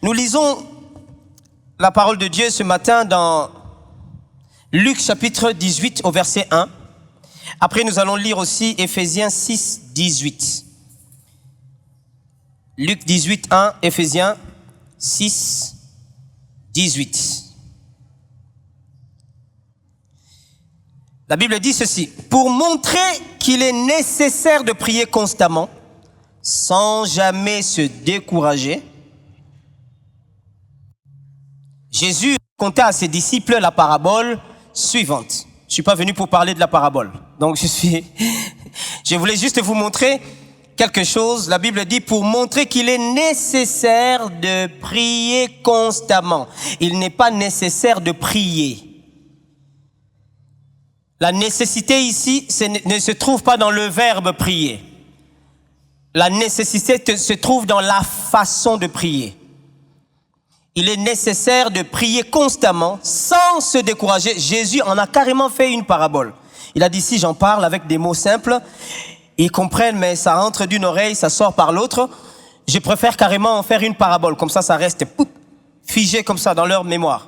Nous lisons la parole de Dieu ce matin dans Luc chapitre 18 au verset 1. Après, nous allons lire aussi Éphésiens 6, 18. Luc 18, 1, Éphésiens 6, 18. La Bible dit ceci: pour montrer qu'il est nécessaire de prier constamment, sans jamais se décourager, Jésus raconta à ses disciples la parabole suivante. Je ne suis pas venu pour parler de la parabole. Donc je voulais juste vous montrer quelque chose. La Bible dit pour montrer qu'il est nécessaire de prier constamment. Il n'est pas nécessaire de prier. La nécessité ici ne se trouve pas dans le verbe prier. La nécessité se trouve dans la façon de prier. Il est nécessaire de prier constamment sans se décourager. Jésus en a carrément fait une parabole. Il a dit, si j'en parle avec des mots simples, ils comprennent, mais ça entre d'une oreille, ça sort par l'autre. Je préfère carrément en faire une parabole. Comme ça reste figé comme ça dans leur mémoire.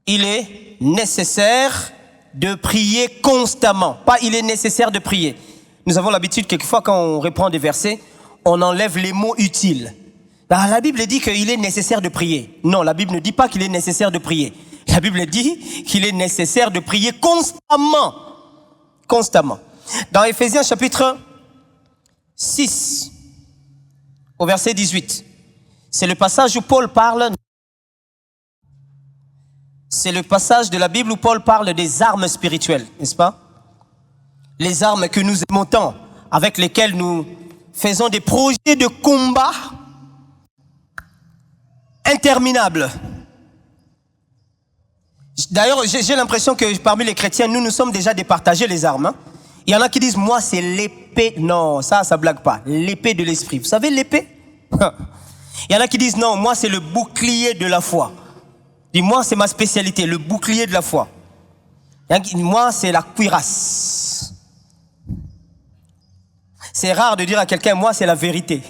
Il est nécessaire de prier constamment. Pas il est nécessaire de prier. Nous avons l'habitude, quelquefois, quand on reprend des versets, on enlève les mots utiles. La Bible dit qu'il est nécessaire de prier. Non, la Bible ne dit pas qu'il est nécessaire de prier. La Bible dit qu'il est nécessaire de prier constamment. Constamment. Dans Éphésiens chapitre 6, au verset 18, c'est le passage où Paul parle. C'est le passage de la Bible où Paul parle des armes spirituelles, n'est-ce pas? Les armes que nous aimons tant, avec lesquelles nous faisons des projets de combat interminables. D'ailleurs, j'ai l'impression que parmi les chrétiens, nous sommes déjà départagés les armes. Hein? Il y en a qui disent, moi, c'est l'épée. Non, ça blague pas. L'épée de l'esprit. Vous savez l'épée? Il y en a qui disent, non, moi, c'est le bouclier de la foi. Dis, moi, c'est ma spécialité, le bouclier de la foi. Moi, c'est la cuirasse. C'est rare de dire à quelqu'un, moi, c'est la vérité.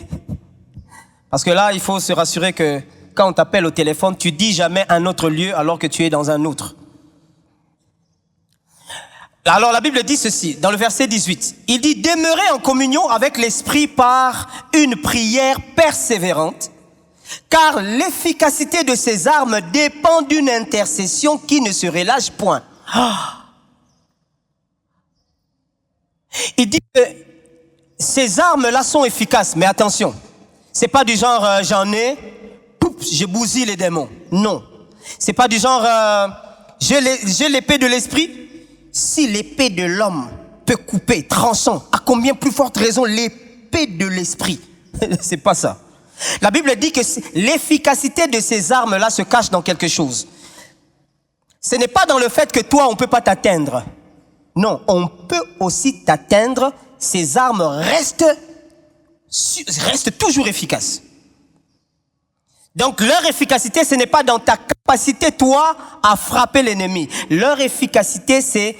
Parce que là, il faut se rassurer que quand on t'appelle au téléphone, tu dis jamais un autre lieu alors que tu es dans un autre. Alors, la Bible dit ceci, dans le verset 18. Il dit, demeurez en communion avec l'Esprit par une prière persévérante, car l'efficacité de ces armes dépend d'une intercession qui ne se relâche point. Il dit que ces armes-là sont efficaces, mais attention, c'est pas du genre j'en ai, je bousille les démons. Non, c'est pas du genre j'ai l'épée de l'esprit. Si l'épée de l'homme peut couper, tranchant, à combien plus forte raison l'épée de l'esprit? C'est pas ça. La Bible dit que l'efficacité de ces armes-là se cache dans quelque chose. Ce n'est pas dans le fait que toi, on ne peut pas t'atteindre. Non, on peut aussi t'atteindre. Ces armes restent toujours efficaces. Donc, leur efficacité, ce n'est pas dans ta capacité, toi, à frapper l'ennemi. Leur efficacité, c'est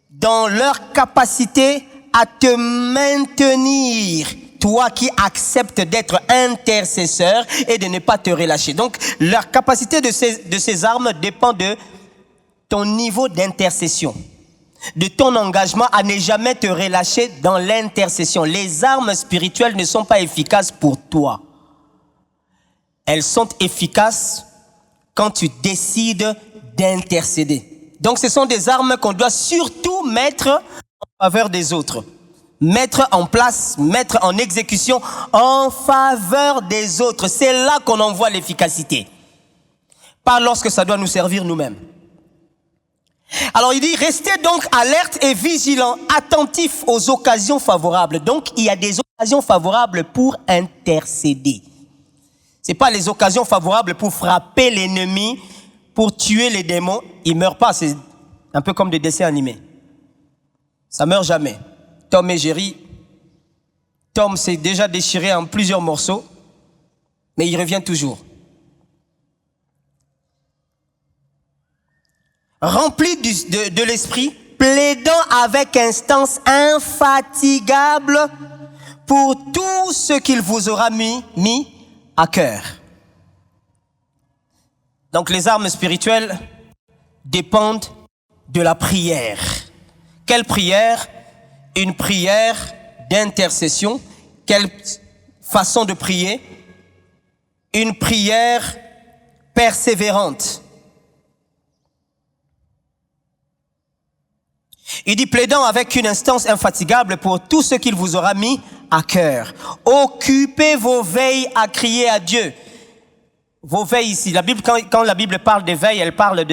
dans leur capacité à te maintenir. Toi qui acceptes d'être intercesseur et de ne pas te relâcher. Donc, la capacité de ces armes dépend de ton niveau d'intercession, de ton engagement à ne jamais te relâcher dans l'intercession. Les armes spirituelles ne sont pas efficaces pour toi. Elles sont efficaces quand tu décides d'intercéder. Donc, ce sont des armes qu'on doit surtout mettre en faveur des autres. Mettre en place, mettre en exécution en faveur des autres. C'est là qu'on en voit l'efficacité. Pas lorsque ça doit nous servir nous-mêmes. Alors il dit, restez donc alertes et vigilants, attentifs aux occasions favorables. Donc il y a des occasions favorables pour intercéder. C'est pas les occasions favorables pour frapper l'ennemi, pour tuer les démons. Ils meurent pas, c'est un peu comme des dessins animés. Ça meurt jamais. Tom et Jerry, Tom s'est déjà déchiré en plusieurs morceaux, mais il revient toujours. Rempli de l'esprit, plaidant avec instance infatigable pour tout ce qu'il vous aura mis à cœur. Donc les armes spirituelles dépendent de la prière. Quelle prière? Une prière d'intercession. Quelle façon de prier? Une prière persévérante. Il dit, plaidant avec une instance infatigable pour tout ce qu'il vous aura mis à cœur. Occupez vos veilles à crier à Dieu. Vos veilles ici, la Bible, quand la Bible parle des veilles, elle parle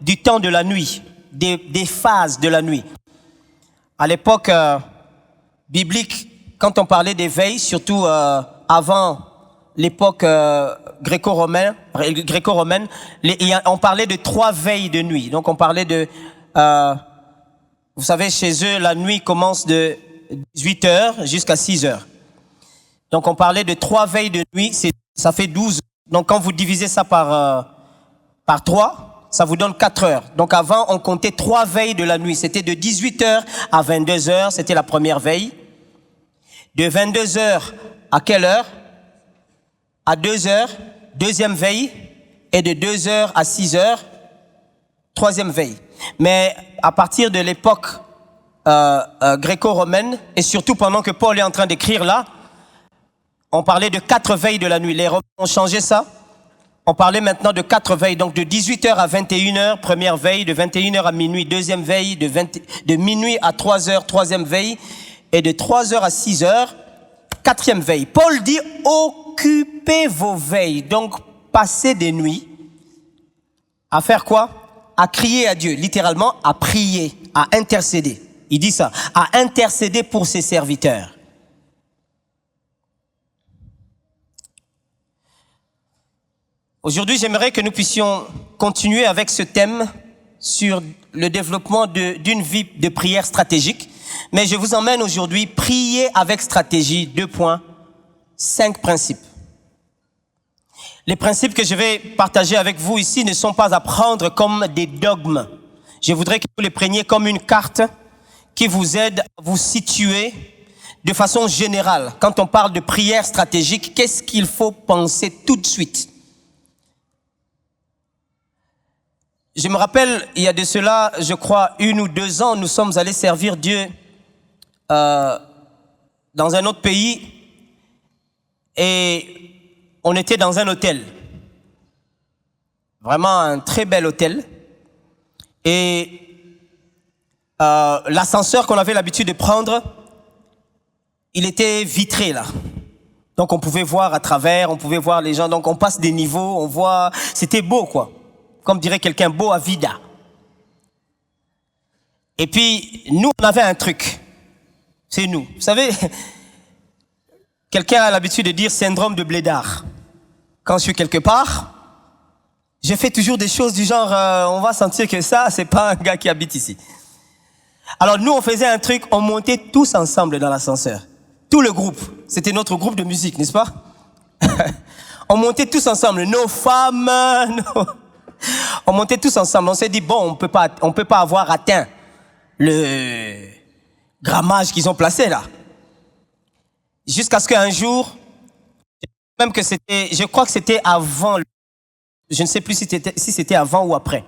du temps de la nuit, des phases de la nuit. À l'époque biblique, quand on parlait des veilles, surtout avant l'époque gréco-romaine, on parlait de 3 veilles de nuit. Donc on parlait de... vous savez, chez eux, la nuit commence de 18h jusqu'à 6h. Donc on parlait de 3 veilles de nuit, ça fait 12. Donc quand vous divisez ça par 3, ça vous donne 4 heures. Donc avant, on comptait 3 veilles de la nuit. C'était de 18h à 22h, c'était la première veille. De 22h à quelle heure? À 2h, deuxième veille. Et de 2h à 6h, troisième veille. Mais à partir de l'époque gréco-romaine, et surtout pendant que Paul est en train d'écrire là, on parlait de 4 veilles de la nuit. Les Romains ont changé ça. On parlait maintenant de 4 veilles. Donc de 18h à 21h, première veille. De 21h à minuit, deuxième veille. De minuit à 3h, troisième veille. Et de 3h à 6h, quatrième veille. Paul dit, occupez vos veilles. Donc passez des nuits. À faire quoi? À crier à Dieu. Littéralement, à prier, à intercéder. Il dit ça. À intercéder pour ses serviteurs. Aujourd'hui, j'aimerais que nous puissions continuer avec ce thème sur le développement d'une vie de prière stratégique. Mais je vous emmène aujourd'hui prier avec stratégie. 2 points, 5 principes. Les principes que je vais partager avec vous ici ne sont pas à prendre comme des dogmes. Je voudrais que vous les preniez comme une carte qui vous aide à vous situer de façon générale. Quand on parle de prière stratégique, qu'est-ce qu'il faut penser tout de suite? Je me rappelle, il y a de cela, je crois, 1 ou 2 ans, nous sommes allés servir Dieu dans un autre pays et on était dans un hôtel. Vraiment un très bel hôtel. Et l'ascenseur qu'on avait l'habitude de prendre, il était vitré là. Donc on pouvait voir à travers, on pouvait voir les gens. Donc on passe des niveaux, on voit... C'était beau quoi. Comme dirait quelqu'un, beau à vida. Et puis, nous, on avait un truc. C'est nous. Vous savez, quelqu'un a l'habitude de dire syndrome de blédard. Quand je suis quelque part, je fais toujours des choses du genre, on va sentir que ça, c'est pas un gars qui habite ici. Alors nous, on faisait un truc, on montait tous ensemble dans l'ascenseur. Tout le groupe. C'était notre groupe de musique, n'est-ce pas? On montait tous ensemble. Nos femmes, on montait tous ensemble. On s'est dit, bon, on peut pas avoir atteint le grammage qu'ils ont placé là. Jusqu'à ce qu'un jour, même que je crois que c'était avant, je ne sais plus si c'était avant ou après.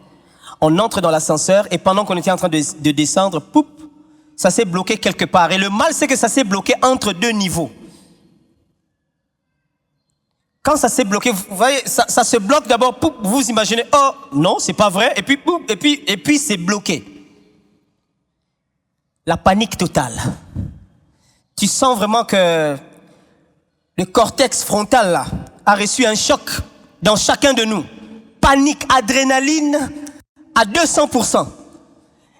On entre dans l'ascenseur et pendant qu'on était en train de descendre, poup, ça s'est bloqué quelque part. Et le mal, c'est que ça s'est bloqué entre 2 niveaux. Quand ça s'est bloqué, vous voyez, ça se bloque d'abord, poup, vous imaginez, oh, non, c'est pas vrai, et puis, poup, et puis c'est bloqué. La panique totale. Tu sens vraiment que le cortex frontal, là, a reçu un choc dans chacun de nous. Panique, adrénaline à 200%.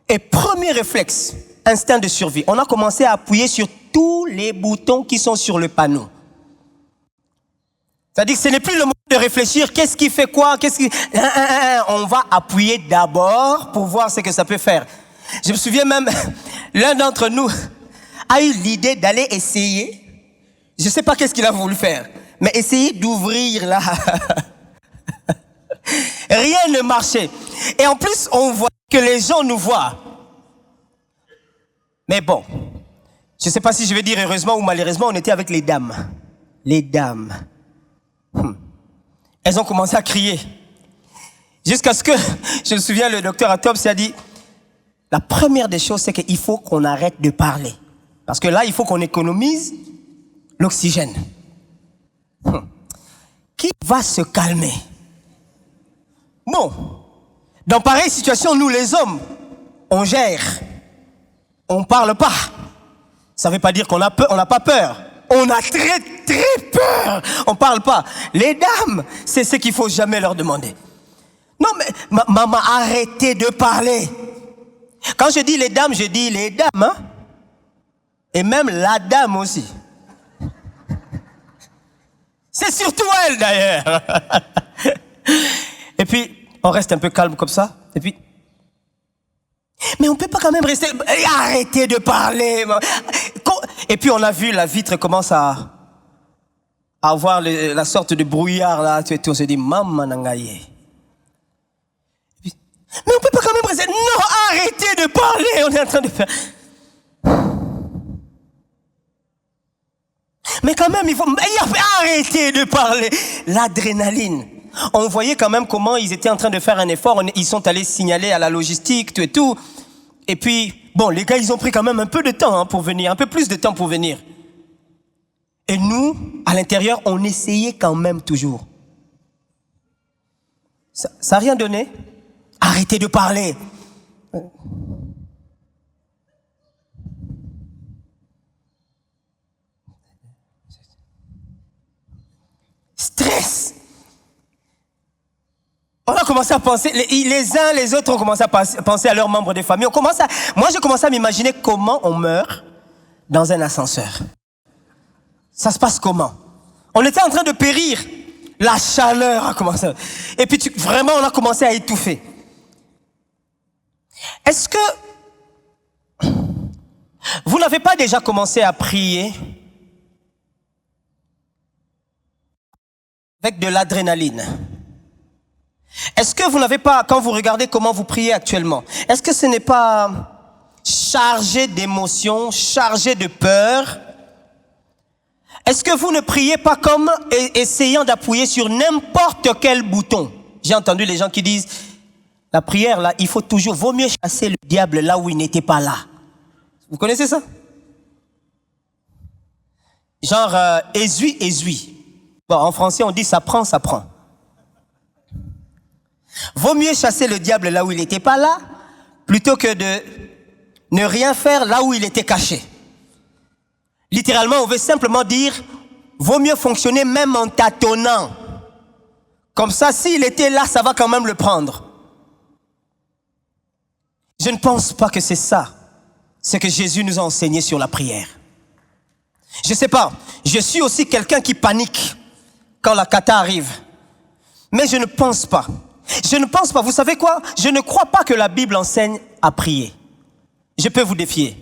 Et premier réflexe, instinct de survie. On a commencé à appuyer sur tous les boutons qui sont sur le panneau. C'est-à-dire que ce n'est plus le moment de réfléchir, qu'est-ce qui fait quoi, on va appuyer d'abord pour voir ce que ça peut faire. Je me souviens même, l'un d'entre nous a eu l'idée d'aller essayer, je ne sais pas qu'est-ce qu'il a voulu faire, mais essayer d'ouvrir là. Rien ne marchait. Et en plus, on voit que les gens nous voient. Mais bon, je ne sais pas si je vais dire heureusement ou malheureusement, on était avec les dames. Les dames. Elles ont commencé à crier. Jusqu'à ce que, je me souviens, le docteur Atops a dit, la première des choses, c'est qu'il faut qu'on arrête de parler. Parce que là, il faut qu'on économise l'oxygène. Qui va se calmer? Bon, dans pareille situation, nous les hommes, on gère. On parle pas. Ça veut pas dire qu'on a peur, on n'a pas peur. On a très très peur. On parle pas. Les dames, c'est ce qu'il faut jamais leur demander. Non mais, maman, arrêtez de parler. Quand je dis les dames, je dis les dames, hein? Et même la dame aussi. C'est surtout elle d'ailleurs. Et puis, on reste un peu calme comme ça. Et puis, mais on peut pas quand même rester... Arrêtez de parler. Et puis, on a vu la vitre commence à avoir la sorte de brouillard là. Et on se dit, maman nangaye. Mais on peut pas quand même rester... Non, arrêtez de parler. On est en train de faire... Mais quand même, il faut arrêter de parler. L'adrénaline. On voyait quand même comment ils étaient en train de faire un effort. Ils sont allés signaler à la logistique, tout et tout. Et puis, bon, les gars, ils ont pris quand même un peu de temps pour venir, un peu plus de temps pour venir. Et nous, à l'intérieur, on essayait quand même toujours. Ça n'a rien donné. Arrêtez de parler. Stress. On a commencé à penser, les uns les autres ont commencé à penser à leurs membres de famille. Moi, j'ai commencé à m'imaginer comment on meurt dans un ascenseur. Ça se passe comment? On était en train de périr. La chaleur a commencé. Et puis, vraiment, on a commencé à étouffer. Est-ce que vous n'avez pas déjà commencé à prier avec de l'adrénaline? Est-ce que vous n'avez pas, quand vous regardez comment vous priez actuellement, est-ce que ce n'est pas chargé d'émotions, chargé de peur? Est-ce que vous ne priez pas comme essayant d'appuyer sur n'importe quel bouton? J'ai entendu les gens qui disent, la prière là, il faut toujours, vaut mieux chasser le diable là où il n'était pas là. Vous connaissez ça? Genre, essuie. Bon, en français on dit ça prend. Vaut mieux chasser le diable là où il n'était pas là, plutôt que de ne rien faire là où il était caché. Littéralement, on veut simplement dire, vaut mieux fonctionner même en tâtonnant. Comme ça, s'il était là, ça va quand même le prendre. Je ne pense pas que c'est ça, ce que Jésus nous a enseigné sur la prière. Je sais pas, je suis aussi quelqu'un qui panique quand la cata arrive. Mais je ne pense pas. Vous savez quoi? Je ne crois pas que la Bible enseigne à prier. Je peux vous défier.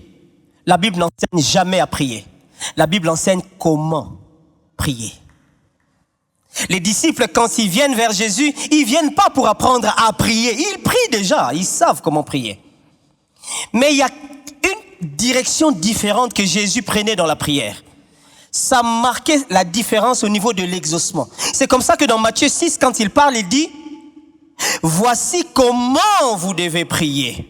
La Bible n'enseigne jamais à prier. La Bible enseigne comment prier. Les disciples, quand ils viennent vers Jésus, ils viennent pas pour apprendre à prier. Ils prient déjà, ils savent comment prier. Mais il y a une direction différente que Jésus prenait dans la prière. Ça marquait la différence au niveau de l'exaucement. C'est comme ça que dans Matthieu 6, quand il parle, il dit, voici comment vous devez prier.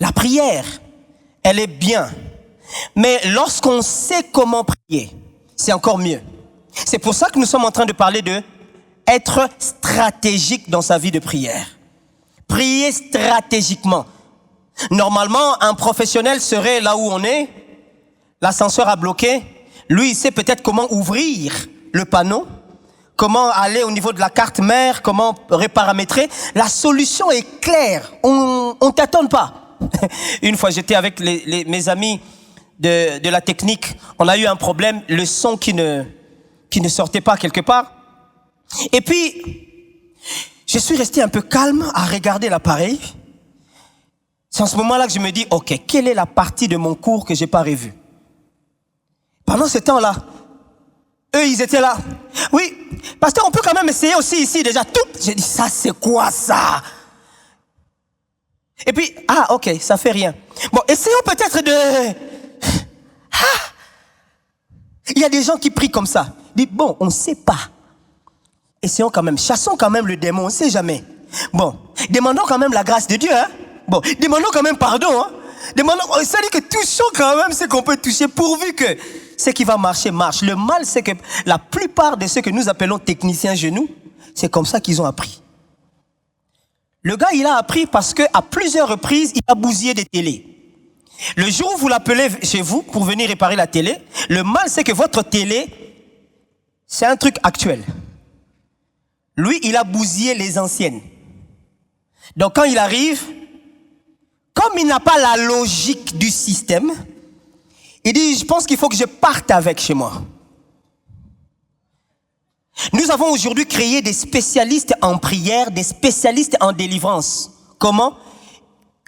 La prière, elle est bien. Mais lorsqu'on sait comment prier, c'est encore mieux. C'est pour ça que nous sommes en train de parler de être stratégique dans sa vie de prière. Prier stratégiquement. Normalement, un professionnel serait là où on est. L'ascenseur a bloqué. Lui, il sait peut-être comment ouvrir le panneau, comment aller au niveau de la carte mère, comment reparamétrer. La solution est claire. On t'attend pas. Une fois, j'étais avec mes amis de la technique. On a eu un problème, le son qui ne sortait pas quelque part. Et puis, je suis resté un peu calme à regarder l'appareil. C'est en ce moment-là que je me dis, ok, quelle est la partie de mon cours que j'ai pas revue? Pendant ce temps-là, eux, ils étaient là. Oui, pasteur, on peut quand même essayer aussi ici déjà tout. J'ai dit, ça, c'est quoi ça? Et puis, ok, ça fait rien. Bon, essayons peut-être de... Il y a des gens qui prient comme ça. Il dit, bon, on ne sait pas. Essayons quand même, chassons quand même le démon, on ne sait jamais. Bon, demandons quand même la grâce de Dieu. Hein? Bon, demandons quand même pardon. Hein? Ça dit que touchons quand même ce qu'on peut toucher pourvu que ce qui va marcher marche. Le mal, c'est que la plupart de ceux que nous appelons techniciens genoux, c'est comme ça qu'ils ont appris. Le gars, il a appris parce qu'à plusieurs reprises, il a bousillé des télés. Le jour où vous l'appelez chez vous pour venir réparer la télé, le mal, c'est que votre télé, c'est un truc actuel. Lui, il a bousillé les anciennes. Donc quand il arrive, comme il n'a pas la logique du système, il dit, je pense qu'il faut que je parte avec chez moi. Nous avons aujourd'hui créé des spécialistes en prière, des spécialistes en délivrance. Comment?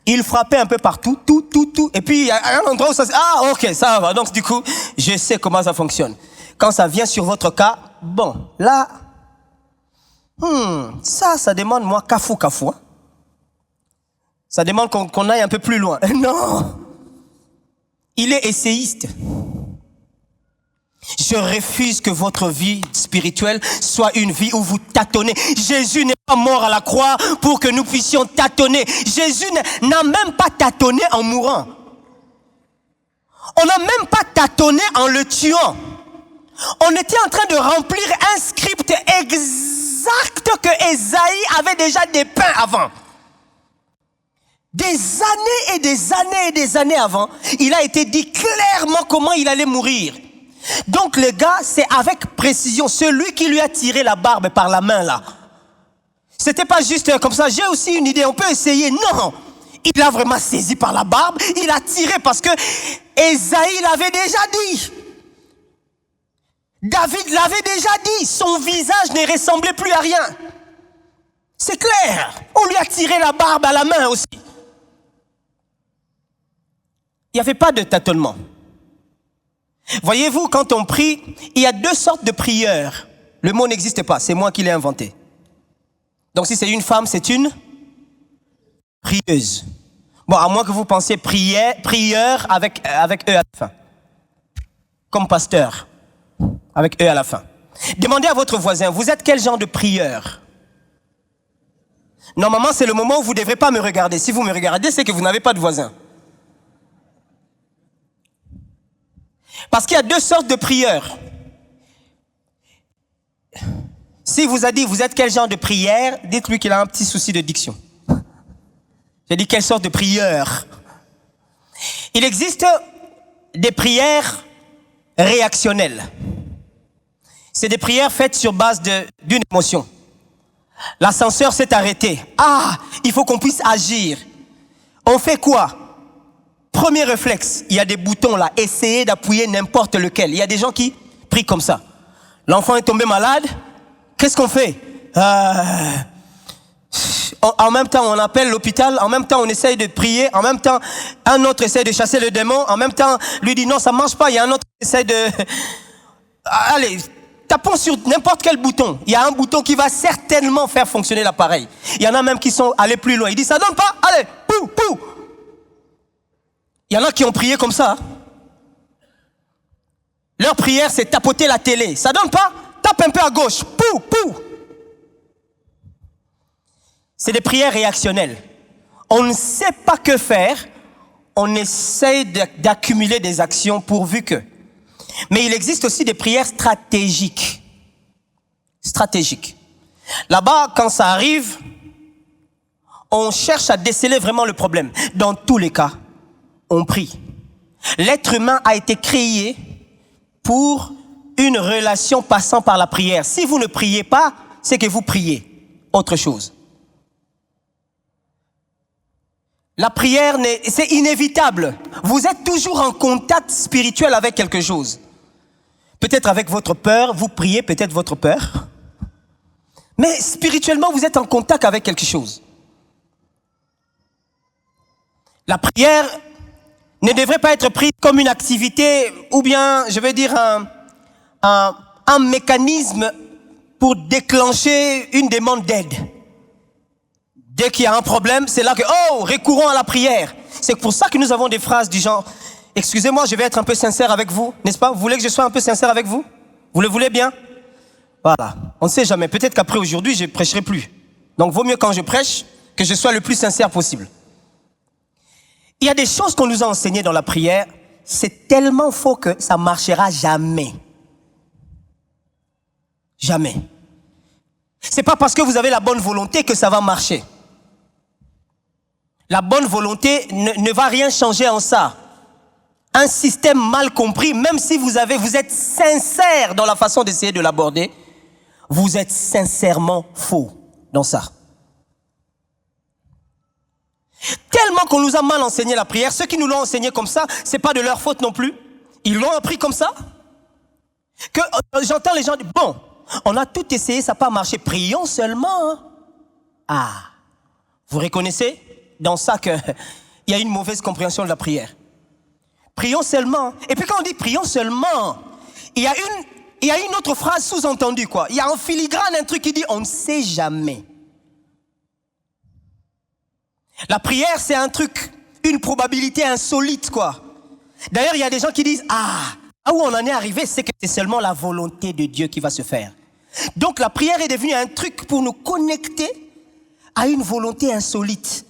Il frappait un peu partout, tout. Et puis, il y a un endroit où ça... Ah, ok, ça va. Donc, du coup, je sais comment ça fonctionne. Quand ça vient sur votre cas, bon, là... ça demande, moi, cafou. Hein? Ça demande qu'on aille un peu plus loin. Non! Il est essayiste. Je refuse que votre vie spirituelle soit une vie où vous tâtonnez. Jésus n'est pas mort à la croix pour que nous puissions tâtonner. Jésus n'a même pas tâtonné en mourant. On n'a même pas tâtonné en le tuant. On était en train de remplir un script exact que Ésaïe avait déjà dépeint avant. Des années et des années et des années avant, il a été dit clairement comment il allait mourir. Donc le gars, c'est avec précision, celui qui lui a tiré la barbe par la main là. C'était pas juste comme ça, j'ai aussi une idée, on peut essayer. Non, il l'a vraiment saisi par la barbe, il a tiré parce que Ésaïe l'avait déjà dit. David l'avait déjà dit, son visage ne ressemblait plus à rien. C'est clair, on lui a tiré la barbe à la main aussi. Il n'y avait pas de tâtonnement. Voyez-vous, quand on prie, il y a deux sortes de prières. Le mot n'existe pas, c'est moi qui l'ai inventé. Donc si c'est une femme, c'est une prieuse. Bon, à moins que vous pensiez prieur avec E à la fin. Comme pasteur, avec E à la fin. Demandez à votre voisin, vous êtes quel genre de prieur? Normalement, c'est le moment où vous ne devrez pas me regarder. Si vous me regardez, c'est que vous n'avez pas de voisin. Parce qu'il y a deux sortes de prières. S'il vous a dit, vous êtes quel genre de prière, dites-lui qu'il a un petit souci de diction. J'ai dit, quelle sorte de prière? Il existe des prières réactionnelles. C'est des prières faites sur base d'une émotion. L'ascenseur s'est arrêté. Ah, il faut qu'on puisse agir. On fait quoi? Premier réflexe, il y a des boutons là, essayez d'appuyer n'importe lequel. Il y a des gens qui prient comme ça. L'enfant est tombé malade, qu'est-ce qu'on fait? En même temps, on appelle l'hôpital, en même temps, on essaye de prier, en même temps, un autre essaye de chasser le démon, en même temps, lui dit non, ça marche pas, il y a un autre qui essaye de... Allez, tapons sur n'importe quel bouton. Il y a un bouton qui va certainement faire fonctionner l'appareil. Il y en a même qui sont allés plus loin. Il dit, ça donne pas, allez, pou. Il y en a qui ont prié comme ça. Leur prière, c'est tapoter la télé. Ça donne pas? Tape un peu à gauche. Pou. C'est des prières réactionnelles. On ne sait pas que faire. On essaie d'accumuler des actions pourvu que. Mais il existe aussi des prières stratégiques. Là-bas, quand ça arrive, on cherche à déceler vraiment le problème. Dans tous les cas, on prie. L'être humain a été créé pour une relation passant par la prière. Si vous ne priez pas, c'est que vous priez autre chose. La prière, c'est inévitable. Vous êtes toujours en contact spirituel avec quelque chose. Peut-être avec votre peur, vous priez peut-être votre peur. Mais spirituellement, vous êtes en contact avec quelque chose. La prière ne devrait pas être prise comme une activité ou bien, je vais dire, un mécanisme pour déclencher une demande d'aide. Dès qu'il y a un problème, c'est là que, recourons à la prière. C'est pour ça que nous avons des phrases du genre, excusez-moi, je vais être un peu sincère avec vous, n'est-ce pas? Vous voulez que je sois un peu sincère avec vous? Vous le voulez bien? Voilà. On ne sait jamais. Peut-être qu'après aujourd'hui, je ne prêcherai plus. Donc, vaut mieux quand je prêche que je sois le plus sincère possible. Il y a des choses qu'on nous a enseignées dans la prière. C'est tellement faux que ça ne marchera jamais. Jamais. C'est pas parce que vous avez la bonne volonté que ça va marcher. La bonne volonté ne va rien changer en ça. Un système mal compris, même si vous êtes sincère dans la façon d'essayer de l'aborder, vous êtes sincèrement faux dans ça. Tellement qu'on nous a mal enseigné la prière, ceux qui nous l'ont enseigné comme ça, c'est pas de leur faute non plus. Ils l'ont appris comme ça. Que j'entends les gens dire, bon, on a tout essayé, ça n'a pas marché, prions seulement. Hein. Ah, vous reconnaissez dans ça qu'il y a une mauvaise compréhension de la prière. Prions seulement. Et puis quand on dit prions seulement, il y a une autre phrase sous-entendue, quoi. Il y a en filigrane un truc qui dit on ne sait jamais. La prière, c'est un truc, une probabilité insolite, quoi. D'ailleurs, il y a des gens qui disent où on en est arrivé, c'est que c'est seulement la volonté de Dieu qui va se faire. Donc la prière est devenue un truc pour nous connecter à une volonté insolite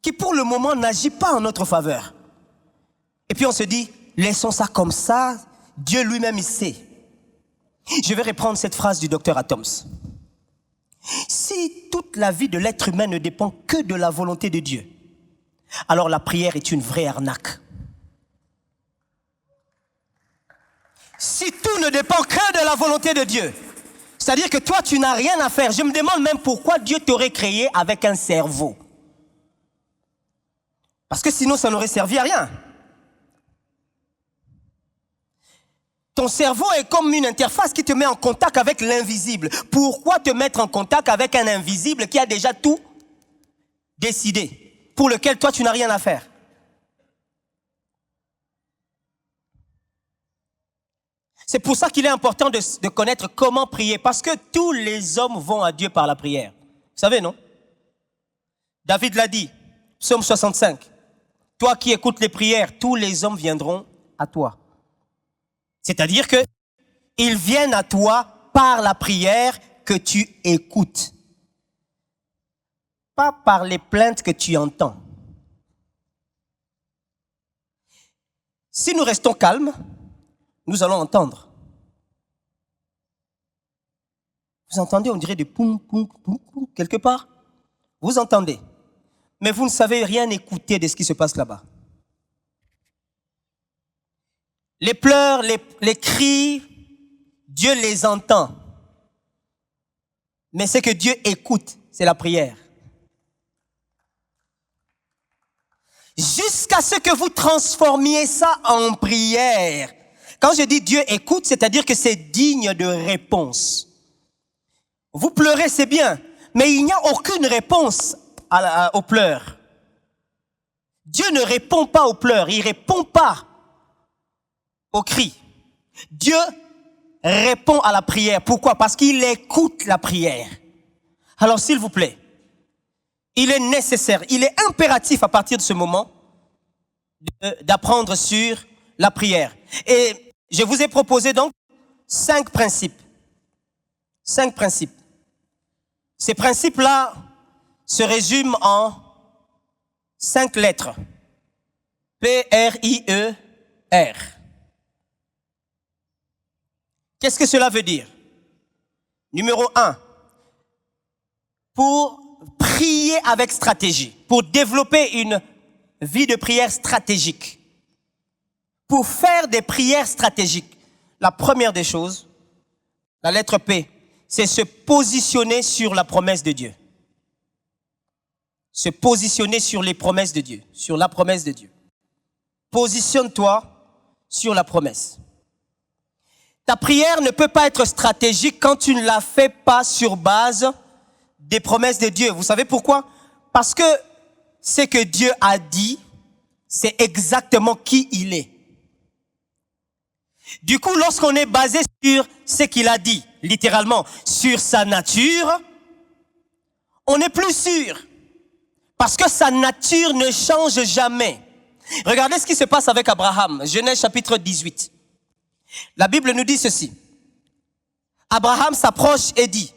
qui pour le moment n'agit pas en notre faveur. Et puis on se dit, laissons ça comme ça, Dieu lui-même il sait. Je vais reprendre cette phrase du docteur Atoms. Si toute la vie de l'être humain ne dépend que de la volonté de Dieu, alors la prière est une vraie arnaque. Si tout ne dépend que de la volonté de Dieu, c'est-à-dire que toi tu n'as rien à faire. Je me demande même pourquoi Dieu t'aurait créé avec un cerveau. Parce que sinon ça n'aurait servi à rien. Ton cerveau est comme une interface qui te met en contact avec l'invisible. Pourquoi te mettre en contact avec un invisible qui a déjà tout décidé, pour lequel toi tu n'as rien à faire? C'est pour ça qu'il est important de connaître comment prier, parce que tous les hommes vont à Dieu par la prière. Vous savez, non? David l'a dit, Psaume 65. Toi qui écoutes les prières, tous les hommes viendront à toi. C'est-à-dire que ils viennent à toi par la prière que tu écoutes. Pas par les plaintes que tu entends. Si nous restons calmes, nous allons entendre. Vous entendez, on dirait des poum, poum, poum, poum, quelque part. Vous entendez. Mais vous ne savez rien écouter de ce qui se passe là-bas. Les pleurs, les cris, Dieu les entend. Mais ce que Dieu écoute, c'est la prière. Jusqu'à ce que vous transformiez ça en prière. Quand je dis Dieu écoute, c'est-à-dire que c'est digne de réponse. Vous pleurez, c'est bien, mais il n'y a aucune réponse aux pleurs. Dieu ne répond pas aux pleurs, il ne répond pas aux cris. Dieu répond à la prière. Pourquoi? Parce qu'il écoute la prière. Alors s'il vous plaît, il est nécessaire, il est impératif à partir de ce moment d'apprendre sur la prière. Et je vous ai proposé donc 5 principes. 5 principes. Ces principes-là se résument en 5 lettres. P-R-I-E-R. Qu'est-ce que cela veut dire? Numéro 1. Pour prier avec stratégie, pour développer une vie de prière stratégique, pour faire des prières stratégiques, la première des choses, la lettre P, c'est se positionner sur la promesse de Dieu. Se positionner sur les promesses de Dieu, sur la promesse de Dieu. Positionne-toi sur la promesse. Ta prière ne peut pas être stratégique quand tu ne la fais pas sur base des promesses de Dieu. Vous savez pourquoi? Parce que ce que Dieu a dit, c'est exactement qui il est. Du coup, lorsqu'on est basé sur ce qu'il a dit, littéralement, sur sa nature, on est plus sûr. Parce que sa nature ne change jamais. Regardez ce qui se passe avec Abraham. Genèse chapitre 18. La Bible nous dit ceci. Abraham s'approche et dit,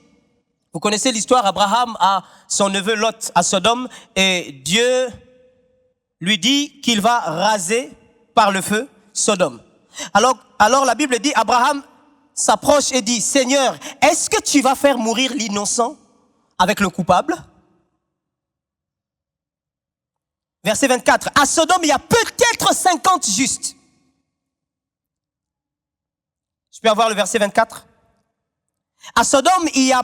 vous connaissez l'histoire, Abraham a son neveu Lot à Sodome et Dieu lui dit qu'il va raser par le feu Sodome. Alors la Bible dit, Abraham s'approche et dit, Seigneur, est-ce que tu vas faire mourir l'innocent avec le coupable? Verset 24, à Sodome, il y a peut-être 50 justes. Je peux avoir le verset 24? À Sodome, il y a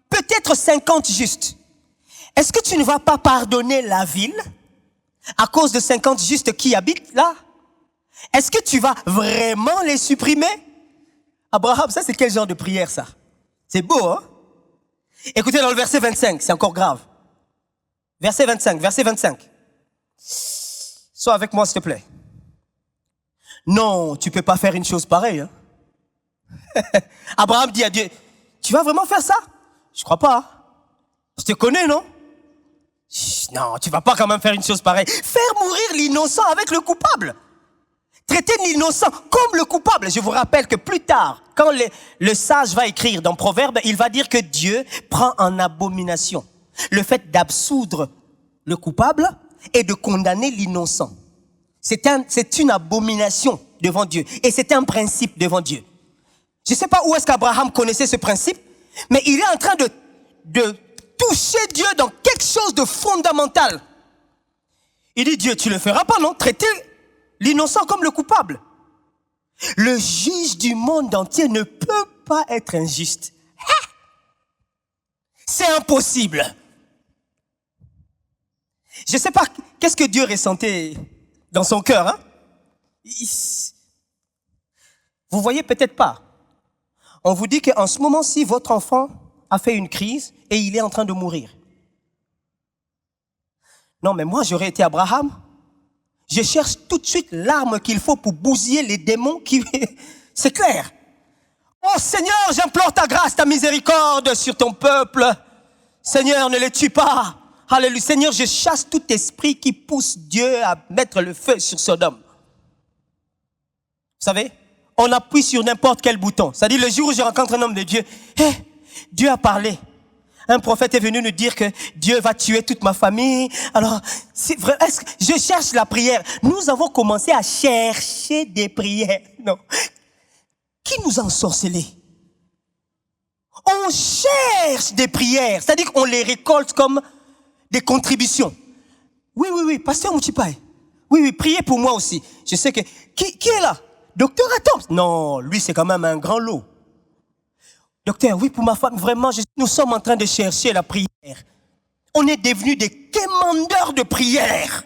peut-être 50 justes. Est-ce que tu ne vas pas pardonner la ville à cause de 50 justes qui habitent là? Est-ce que tu vas vraiment les supprimer? Abraham, ça c'est quel genre de prière ça? C'est beau, hein? Écoutez dans le verset 25, c'est encore grave. Verset 25. Sois avec moi s'il te plaît. Non, tu peux pas faire une chose pareille, hein? Abraham dit à Dieu, tu vas vraiment faire ça? Je crois pas. Hein? Je te connais, non? Non, tu vas pas quand même faire une chose pareille. Faire mourir l'innocent avec le coupable. Traiter l'innocent comme le coupable. Je vous rappelle que plus tard, quand le sage va écrire dans Proverbes, il va dire que Dieu prend en abomination le fait d'absoudre le coupable et de condamner l'innocent. C'est une abomination devant Dieu. Et c'est un principe devant Dieu. Je ne sais pas où est-ce qu'Abraham connaissait ce principe, mais il est en train de toucher Dieu dans quelque chose de fondamental. Il dit, Dieu, tu le feras pas, non? Traiter l'innocent comme le coupable. Le juge du monde entier ne peut pas être injuste. C'est impossible. Je ne sais pas qu'est-ce que Dieu ressentait dans son cœur. Hein? Vous voyez peut-être pas. On vous dit qu'en ce moment-ci, votre enfant a fait une crise et il est en train de mourir. Non, mais moi, j'aurais été Abraham. Je cherche tout de suite l'arme qu'il faut pour bousiller les démons qui... C'est clair. Oh Seigneur, j'implore ta grâce, ta miséricorde sur ton peuple. Seigneur, ne les tue pas. Alléluia. Seigneur, je chasse tout esprit qui pousse Dieu à mettre le feu sur Sodome. Vous savez, on appuie sur n'importe quel bouton. C'est-à-dire, le jour où je rencontre un homme de Dieu, Dieu a parlé. Un prophète est venu nous dire que Dieu va tuer toute ma famille. Alors, c'est vrai, est-ce que je cherche la prière? Nous avons commencé à chercher des prières. Non. Qui nous a ensorcelés? On cherche des prières. C'est-à-dire qu'on les récolte comme des contributions. Oui, pasteur Moutipaï. Oui, priez pour moi aussi. Je sais que... Qui est là? Docteur Adams? Non, lui c'est quand même un grand lot. Docteur, oui, pour ma femme, vraiment, nous sommes en train de chercher la prière. On est devenus des quémandeurs de prière.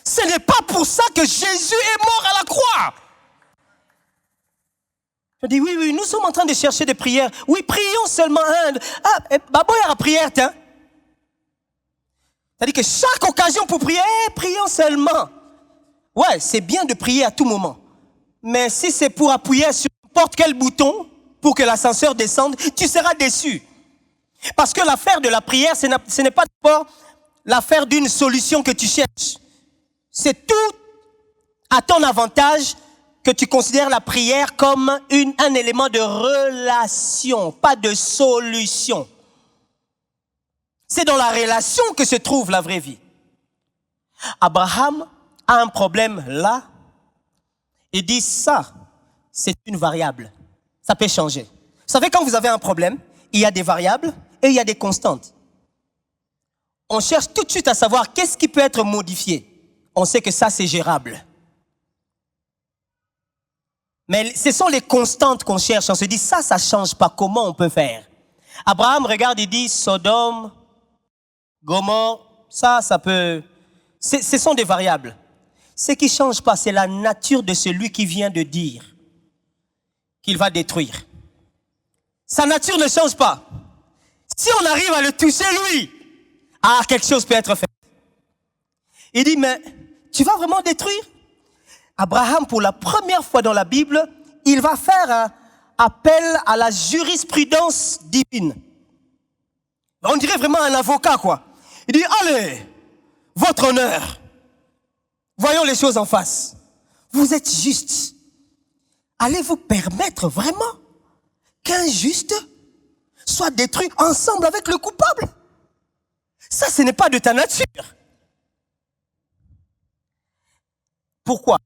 Ce n'est pas pour ça que Jésus est mort à la croix. Je dis, oui, nous sommes en train de chercher des prières. Oui, prions seulement un. Babo y a la prière, tiens. C'est-à-dire que chaque occasion pour prier, prions seulement. Ouais, c'est bien de prier à tout moment. Mais si c'est pour appuyer sur n'importe quel bouton pour que l'ascenseur descende, tu seras déçu. Parce que l'affaire de la prière, ce n'est pas d'abord l'affaire d'une solution que tu cherches. C'est tout à ton avantage que tu considères la prière comme un élément de relation, pas de solution. C'est dans la relation que se trouve la vraie vie. Abraham a un problème là. Il dit ça, c'est une variable. Ça peut changer. Vous savez, quand vous avez un problème, il y a des variables et il y a des constantes. On cherche tout de suite à savoir qu'est-ce qui peut être modifié. On sait que ça, c'est gérable. Mais ce sont les constantes qu'on cherche. On se dit, ça ne change pas. Comment on peut faire? Abraham regarde et dit, Sodome, Gomorrhe, ça peut... Ce sont des variables. Ce qui ne change pas, c'est la nature de celui qui vient de dire qu'il va détruire. Sa nature ne change pas. Si on arrive à le toucher, lui, quelque chose peut être fait. Il dit, mais tu vas vraiment détruire? Abraham, pour la première fois dans la Bible, il va faire un appel à la jurisprudence divine. On dirait vraiment un avocat, quoi. Il dit, allez, votre honneur, voyons les choses en face. Vous êtes juste. Allez-vous permettre vraiment qu'un juste soit détruit ensemble avec le coupable. Ça, ce n'est pas de ta nature. Pourquoi?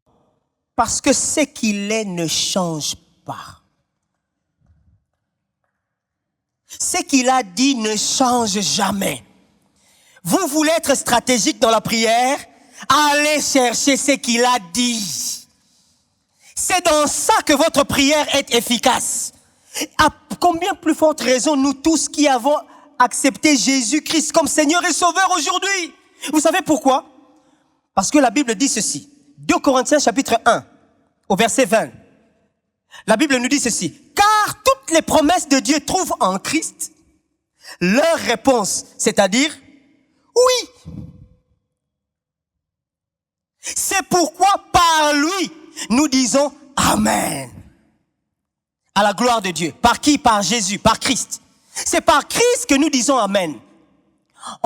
Parce que ce qu'il est ne change pas. Ce qu'il a dit ne change jamais. Vous voulez être stratégique dans la prière? Allez chercher ce qu'il a dit. C'est dans ça que votre prière est efficace. À combien plus forte raison nous tous qui avons accepté Jésus-Christ comme Seigneur et Sauveur aujourd'hui? Vous savez pourquoi? Parce que la Bible dit ceci. 2 Corinthiens chapitre 1, au verset 20. La Bible nous dit ceci. Car toutes les promesses de Dieu trouvent en Christ leur réponse, c'est-à-dire oui. C'est pourquoi par lui, nous disons Amen. À la gloire de Dieu. Par qui? Par Jésus, par Christ. C'est par Christ que nous disons Amen.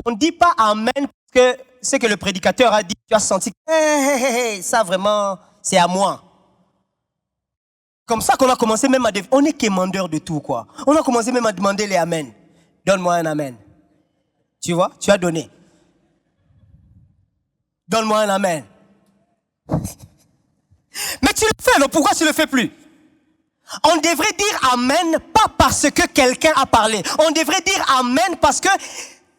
On ne dit pas Amen parce que ce que le prédicateur a dit, tu as senti, ça vraiment, c'est à moi. Comme ça qu'on a commencé même à... On est quémandeur de tout, quoi. On a commencé même à demander les Amen. Donne-moi un Amen. Tu vois, tu as donné. Donne-moi un Amen. Mais tu le fais, alors pourquoi tu ne le fais plus? On devrait dire Amen, pas parce que quelqu'un a parlé. On devrait dire Amen parce que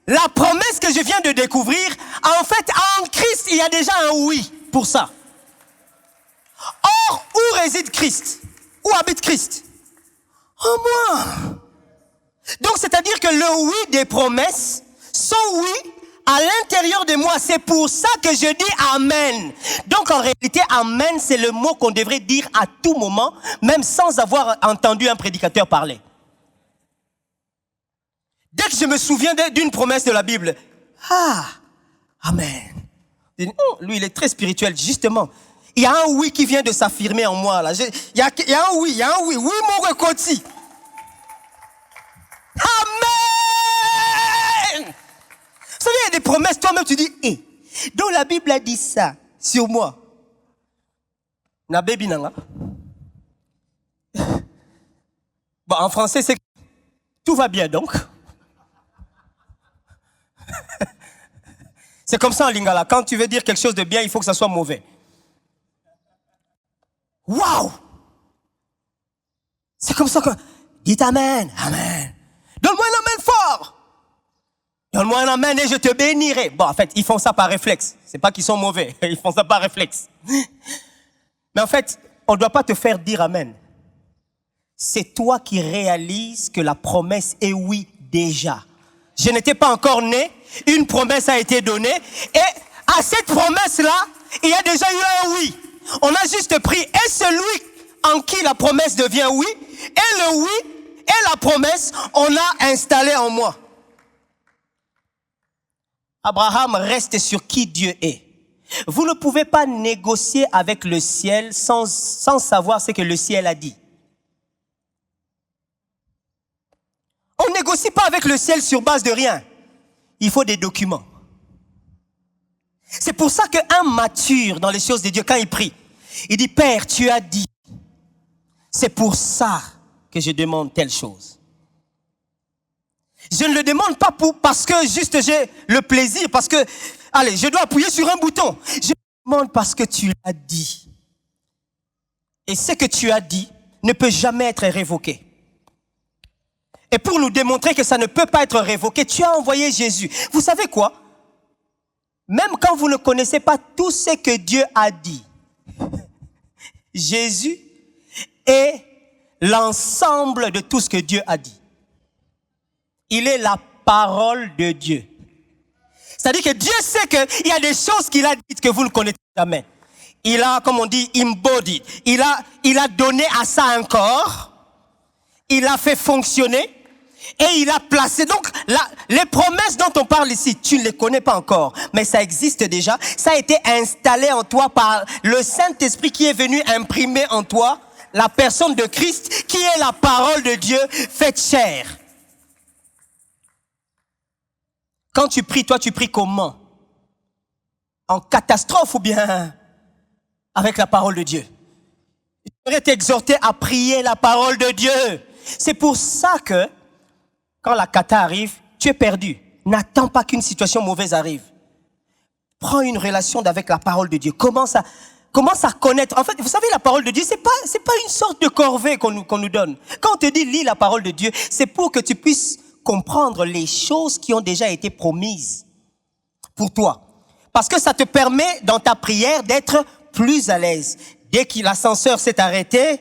la promesse que je viens de découvrir, en fait, en Christ, il y a déjà un oui pour ça. Or, où réside Christ? Où habite Christ? En moi. Donc, c'est-à-dire que le oui des promesses, son oui, à l'intérieur de moi, c'est pour ça que je dis Amen. Donc en réalité, Amen, c'est le mot qu'on devrait dire à tout moment, même sans avoir entendu un prédicateur parler. Dès que je me souviens d'une promesse de la Bible, Amen. Lui, il est très spirituel, justement. Il y a un oui qui vient de s'affirmer en moi. Là. Il y a un oui, oui, mon recoti. Amen. Vous savez, il y a des promesses, toi-même tu dis, donc la Bible a dit ça sur moi. Na baby nanga. Bon, en français, c'est tout va bien donc. C'est comme ça en lingala. Quand tu veux dire quelque chose de bien, il faut que ça soit mauvais. Waouh! C'est comme ça que... Dites Amen, Amen. Donne-moi un Amen fort. Donne-moi un Amen et je te bénirai. Bon, en fait, ils font ça par réflexe. C'est pas qu'ils sont mauvais. Ils font ça par réflexe. Mais en fait, on ne doit pas te faire dire Amen. C'est toi qui réalises que la promesse est oui déjà. Je n'étais pas encore né. Une promesse a été donnée. Et à cette promesse-là, il y a déjà eu un oui. On a juste pris et celui en qui la promesse devient oui, et le oui et la promesse, on l'a installé en moi. Abraham reste sur qui Dieu est. Vous ne pouvez pas négocier avec le ciel sans savoir ce que le ciel a dit. On ne négocie pas avec le ciel sur base de rien. Il faut des documents. C'est pour ça qu'un mature dans les choses de Dieu, quand il prie, il dit, Père, tu as dit. C'est pour ça que je demande telle chose. Je ne le demande pas parce que juste j'ai le plaisir, parce que, allez, je dois appuyer sur un bouton. Je le demande parce que tu l'as dit. Et ce que tu as dit ne peut jamais être révoqué. Et pour nous démontrer que ça ne peut pas être révoqué, tu as envoyé Jésus. Vous savez quoi? Même quand vous ne connaissez pas tout ce que Dieu a dit, Jésus est l'ensemble de tout ce que Dieu a dit. Il est la parole de Dieu. C'est-à-dire que Dieu sait qu'il y a des choses qu'il a dites que vous ne connaissez jamais. Il a, comme on dit, embodied. Il a donné à ça un corps. Il a fait fonctionner. Et il a placé. Donc, les promesses dont on parle ici, tu ne les connais pas encore. Mais ça existe déjà. Ça a été installé en toi par le Saint-Esprit qui est venu imprimer en toi la personne de Christ, qui est la parole de Dieu faite chair. Quand tu pries, toi, tu pries comment? En catastrophe ou bien avec la parole de Dieu? Je voudrais t'exhorter à prier la parole de Dieu. C'est pour ça que, quand la cata arrive, tu es perdu. N'attends pas qu'une situation mauvaise arrive. Prends une relation avec la parole de Dieu. Commence à connaître. En fait, vous savez, la parole de Dieu, c'est pas une sorte de corvée qu'on nous donne. Quand on te dit lis la parole de Dieu, c'est pour que tu puisses comprendre les choses qui ont déjà été promises pour toi. Parce que ça te permet, dans ta prière, d'être plus à l'aise. Dès que l'ascenseur s'est arrêté,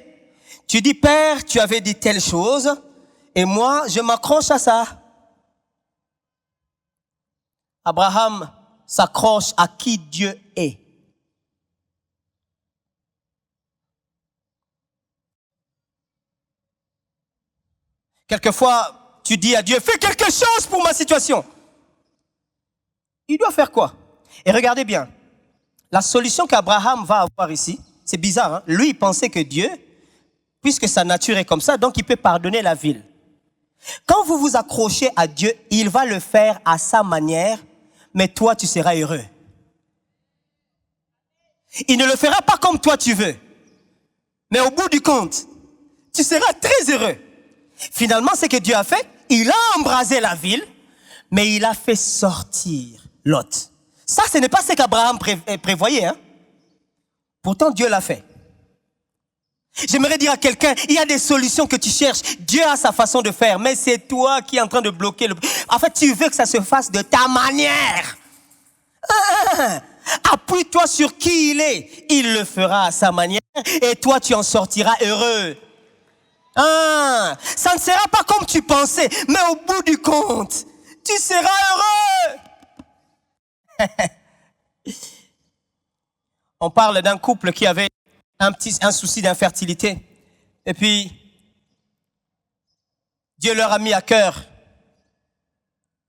tu dis, Père, tu avais dit telle chose, et moi, je m'accroche à ça. Abraham s'accroche à qui Dieu est. Quelquefois, tu dis à Dieu, fais quelque chose pour ma situation. Il doit faire quoi? Et regardez bien, la solution qu'Abraham va avoir ici, c'est bizarre, hein? Lui, il pensait que Dieu, puisque sa nature est comme ça, donc il peut pardonner la ville. Quand vous vous accrochez à Dieu, il va le faire à sa manière, mais toi, tu seras heureux. Il ne le fera pas comme toi tu veux, mais au bout du compte, tu seras très heureux. Finalement, ce que Dieu a fait, il a embrasé la ville, mais il a fait sortir Lot. Ça, ce n'est pas ce qu'Abraham prévoyait, hein? Pourtant, Dieu l'a fait. J'aimerais dire à quelqu'un, il y a des solutions que tu cherches. Dieu a sa façon de faire, mais c'est toi qui es en train de bloquer le... En fait, tu veux que ça se fasse de ta manière. Appuie-toi sur qui il est. Il le fera à sa manière et toi, tu en sortiras heureux. Ça ne sera pas comme tu pensais, mais au bout du compte, tu seras heureux. On parle d'un couple qui avait un souci d'infertilité. Et puis, Dieu leur a mis à cœur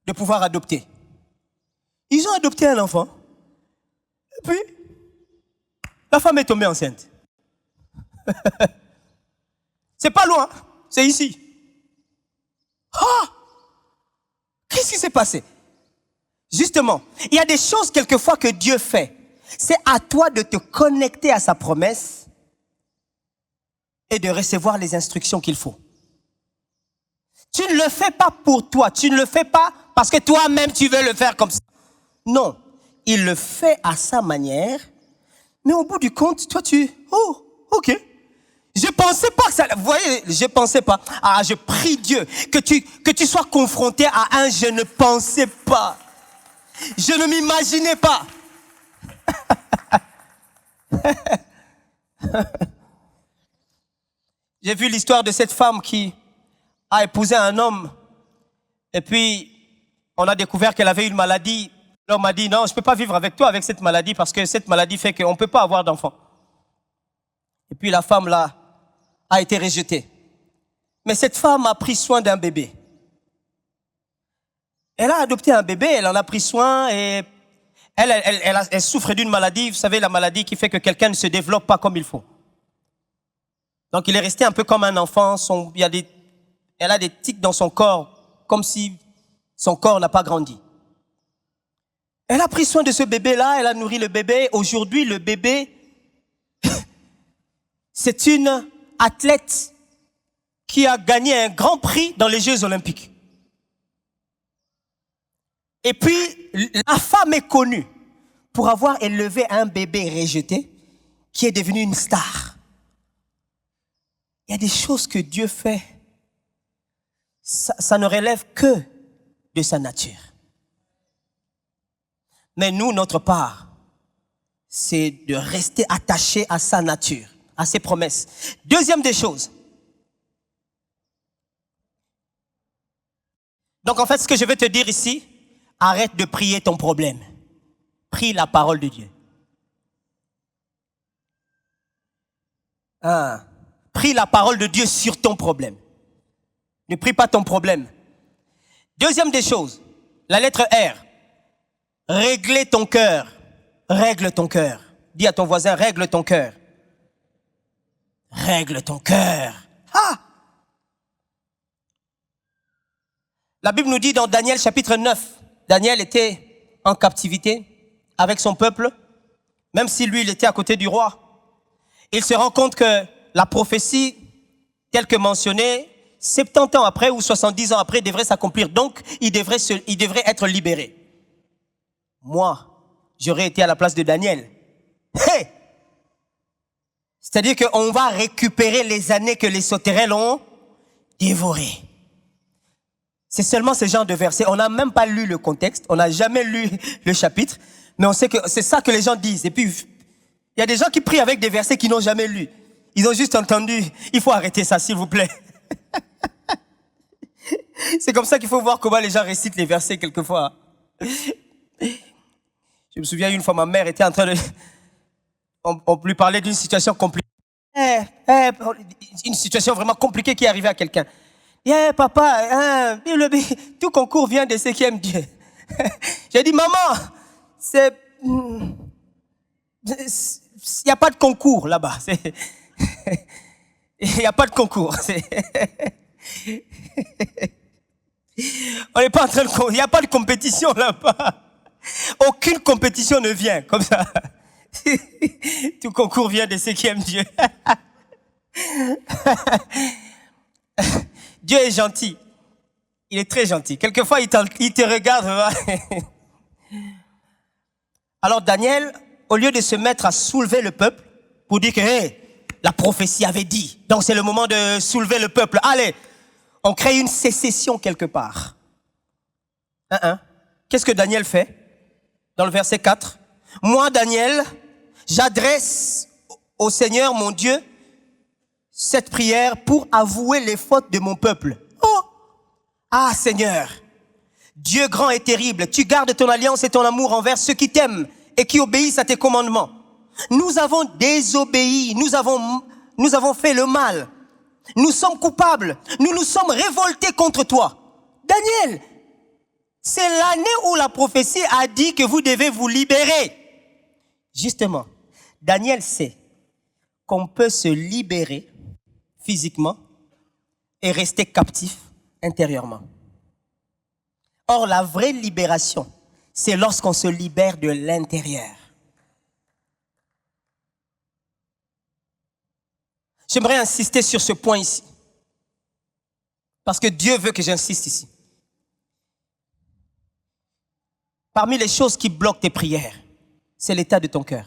de pouvoir adopter. Ils ont adopté un enfant. Et puis, la femme est tombée enceinte. C'est pas loin, c'est ici. Qu'est-ce qui s'est passé? Justement, il y a des choses quelquefois que Dieu fait. C'est à toi de te connecter à sa promesse et de recevoir les instructions qu'il faut. Tu ne le fais pas pour toi, tu ne le fais pas parce que toi-même tu veux le faire comme ça. Non, il le fait à sa manière, mais au bout du compte, toi ok. Je pensais pas que ça... Vous voyez, je pensais pas. Je prie Dieu que tu sois confronté à un je ne pensais pas. Je ne m'imaginais pas. J'ai vu l'histoire de cette femme qui a épousé un homme et puis on a découvert qu'elle avait une maladie. L'homme m'a dit non, je ne peux pas vivre avec toi avec cette maladie parce que cette maladie fait qu'on ne peut pas avoir d'enfant. Et puis la femme là a été rejetée. Mais cette femme a pris soin d'un bébé. Elle a adopté un bébé, elle en a pris soin et elle souffre d'une maladie, vous savez, la maladie qui fait que quelqu'un ne se développe pas comme il faut. Donc il est resté un peu comme un enfant, elle a des tics dans son corps, comme si son corps n'a pas grandi. Elle a pris soin de ce bébé-là, elle a nourri le bébé. Aujourd'hui, le bébé, c'est une athlète qui a gagné un grand prix dans les Jeux Olympiques. Et puis, la femme est connue pour avoir élevé un bébé rejeté qui est devenu une star. Il y a des choses que Dieu fait, ça ne relève que de sa nature. Mais nous, notre part, c'est de rester attaché à sa nature, à ses promesses. Deuxième des choses. Donc en fait, ce que je veux te dire ici, arrête de prier ton problème. Prie la parole de Dieu. Prie la parole de Dieu sur ton problème. Ne prie pas ton problème. Deuxième des choses, la lettre R. Régler ton cœur. Règle ton cœur. Dis à ton voisin, règle ton cœur. Règle ton cœur. La Bible nous dit dans Daniel chapitre 9, Daniel était en captivité avec son peuple, même si lui, il était à côté du roi. Il se rend compte que la prophétie, telle que mentionnée, 70 ans après ou 70 ans après, il devrait s'accomplir. Donc, il devrait être libéré. Moi, j'aurais été à la place de Daniel. Hey! C'est-à-dire qu'on va récupérer les années que les sauterelles ont dévorées. C'est seulement ce genre de verset. On n'a même pas lu le contexte, on n'a jamais lu le chapitre, mais on sait que c'est ça que les gens disent. Et puis, il y a des gens qui prient avec des versets qu'ils n'ont jamais lus. Ils ont juste entendu. Il faut arrêter ça, s'il vous plaît. C'est comme ça qu'il faut voir comment les gens récitent les versets quelquefois. Je me souviens une fois, ma mère était en train de... On lui parlait d'une situation compliquée. Une situation vraiment compliquée qui est arrivée à quelqu'un. Papa, tout concours vient de ceux qui aiment Dieu. J'ai dit, maman, il n'y a pas de concours là-bas. Il n'y a pas de concours. On n'est pas en train de... Il n'y a pas de compétition là-bas. Aucune compétition ne vient comme ça. Tout concours vient de ceux qui aiment Dieu. Dieu est gentil. Il est très gentil. Quelquefois, il te regarde. Alors Daniel, au lieu de se mettre à soulever le peuple, pour dire que la prophétie avait dit, donc c'est le moment de soulever le peuple. Allez, on crée une sécession quelque part. Qu'est-ce que Daniel fait? Dans le verset 4. Moi, Daniel, j'adresse au Seigneur, mon Dieu, cette prière pour avouer les fautes de mon peuple. Oh! Ah, Seigneur, Dieu grand et terrible, tu gardes ton alliance et ton amour envers ceux qui t'aiment et qui obéissent à tes commandements. Nous avons désobéi, nous avons fait le mal. Nous sommes coupables, nous nous sommes révoltés contre toi. Daniel, c'est l'année où la prophétie a dit que vous devez vous libérer. Justement, Daniel sait qu'on peut se libérer physiquement et rester captif intérieurement. Or, la vraie libération, c'est lorsqu'on se libère de l'intérieur. J'aimerais insister sur ce point ici. Parce que Dieu veut que j'insiste ici. Parmi les choses qui bloquent tes prières, c'est l'état de ton cœur.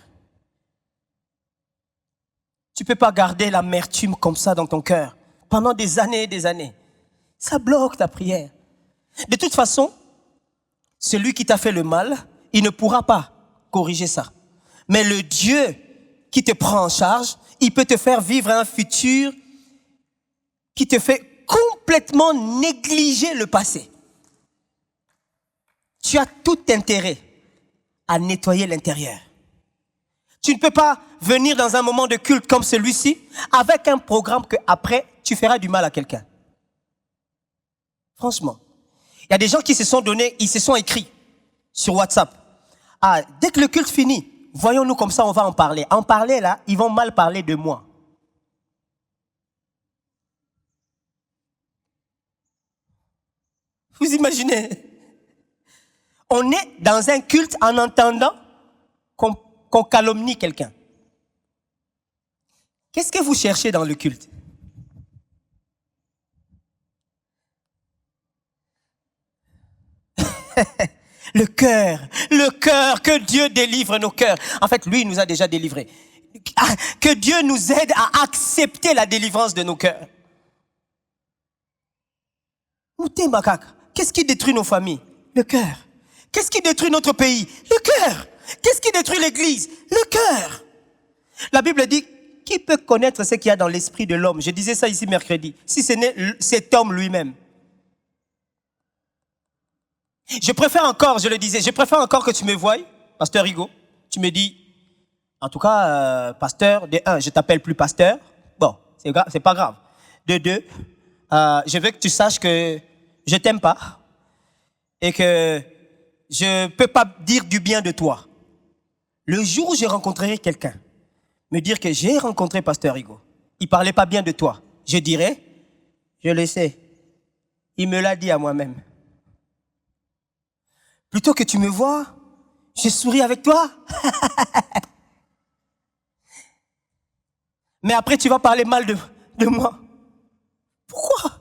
Tu ne peux pas garder l'amertume comme ça dans ton cœur pendant des années et des années. Ça bloque ta prière. De toute façon, celui qui t'a fait le mal, il ne pourra pas corriger ça. Mais le Dieu qui te prend en charge, il peut te faire vivre un futur qui te fait complètement négliger le passé. Tu as tout intérêt à nettoyer l'intérieur. Tu ne peux pas venir dans un moment de culte comme celui-ci avec un programme que après tu feras du mal à quelqu'un. Franchement. Il y a des gens qui se sont donnés, ils se sont écrits sur WhatsApp. Ah, dès que le culte finit, voyons-nous comme ça, on va en parler. En parler là, ils vont mal parler de moi. Vous imaginez? On est dans un culte en entendant qu'on calomnie quelqu'un. Qu'est-ce que vous cherchez dans le culte? Le cœur, que Dieu délivre nos cœurs. En fait, lui, il nous a déjà délivrés. Que Dieu nous aide à accepter la délivrance de nos cœurs. Mouté Makak, qu'est-ce qui détruit nos familles? Le cœur. Qu'est-ce qui détruit notre pays? Le cœur. Qu'est-ce qui détruit l'Église? Le cœur. La Bible dit, qui peut connaître ce qu'il y a dans l'esprit de l'homme? Je disais ça ici mercredi. Si ce n'est cet homme lui-même. Je préfère encore, je le disais, je préfère encore que tu me voies, pasteur Rigaud. Tu me dis, en tout cas, pasteur, de un, je t'appelle plus pasteur. Bon, c'est pas grave. De deux, je veux que tu saches que je t'aime pas et que je peux pas dire du bien de toi. Le jour où je rencontrerai quelqu'un, me dire que j'ai rencontré pasteur Rigaud, il parlait pas bien de toi, je dirais, je le sais, il me l'a dit à moi-même. Plutôt que tu me vois, je souris avec toi. Mais après, tu vas parler mal de moi. Pourquoi?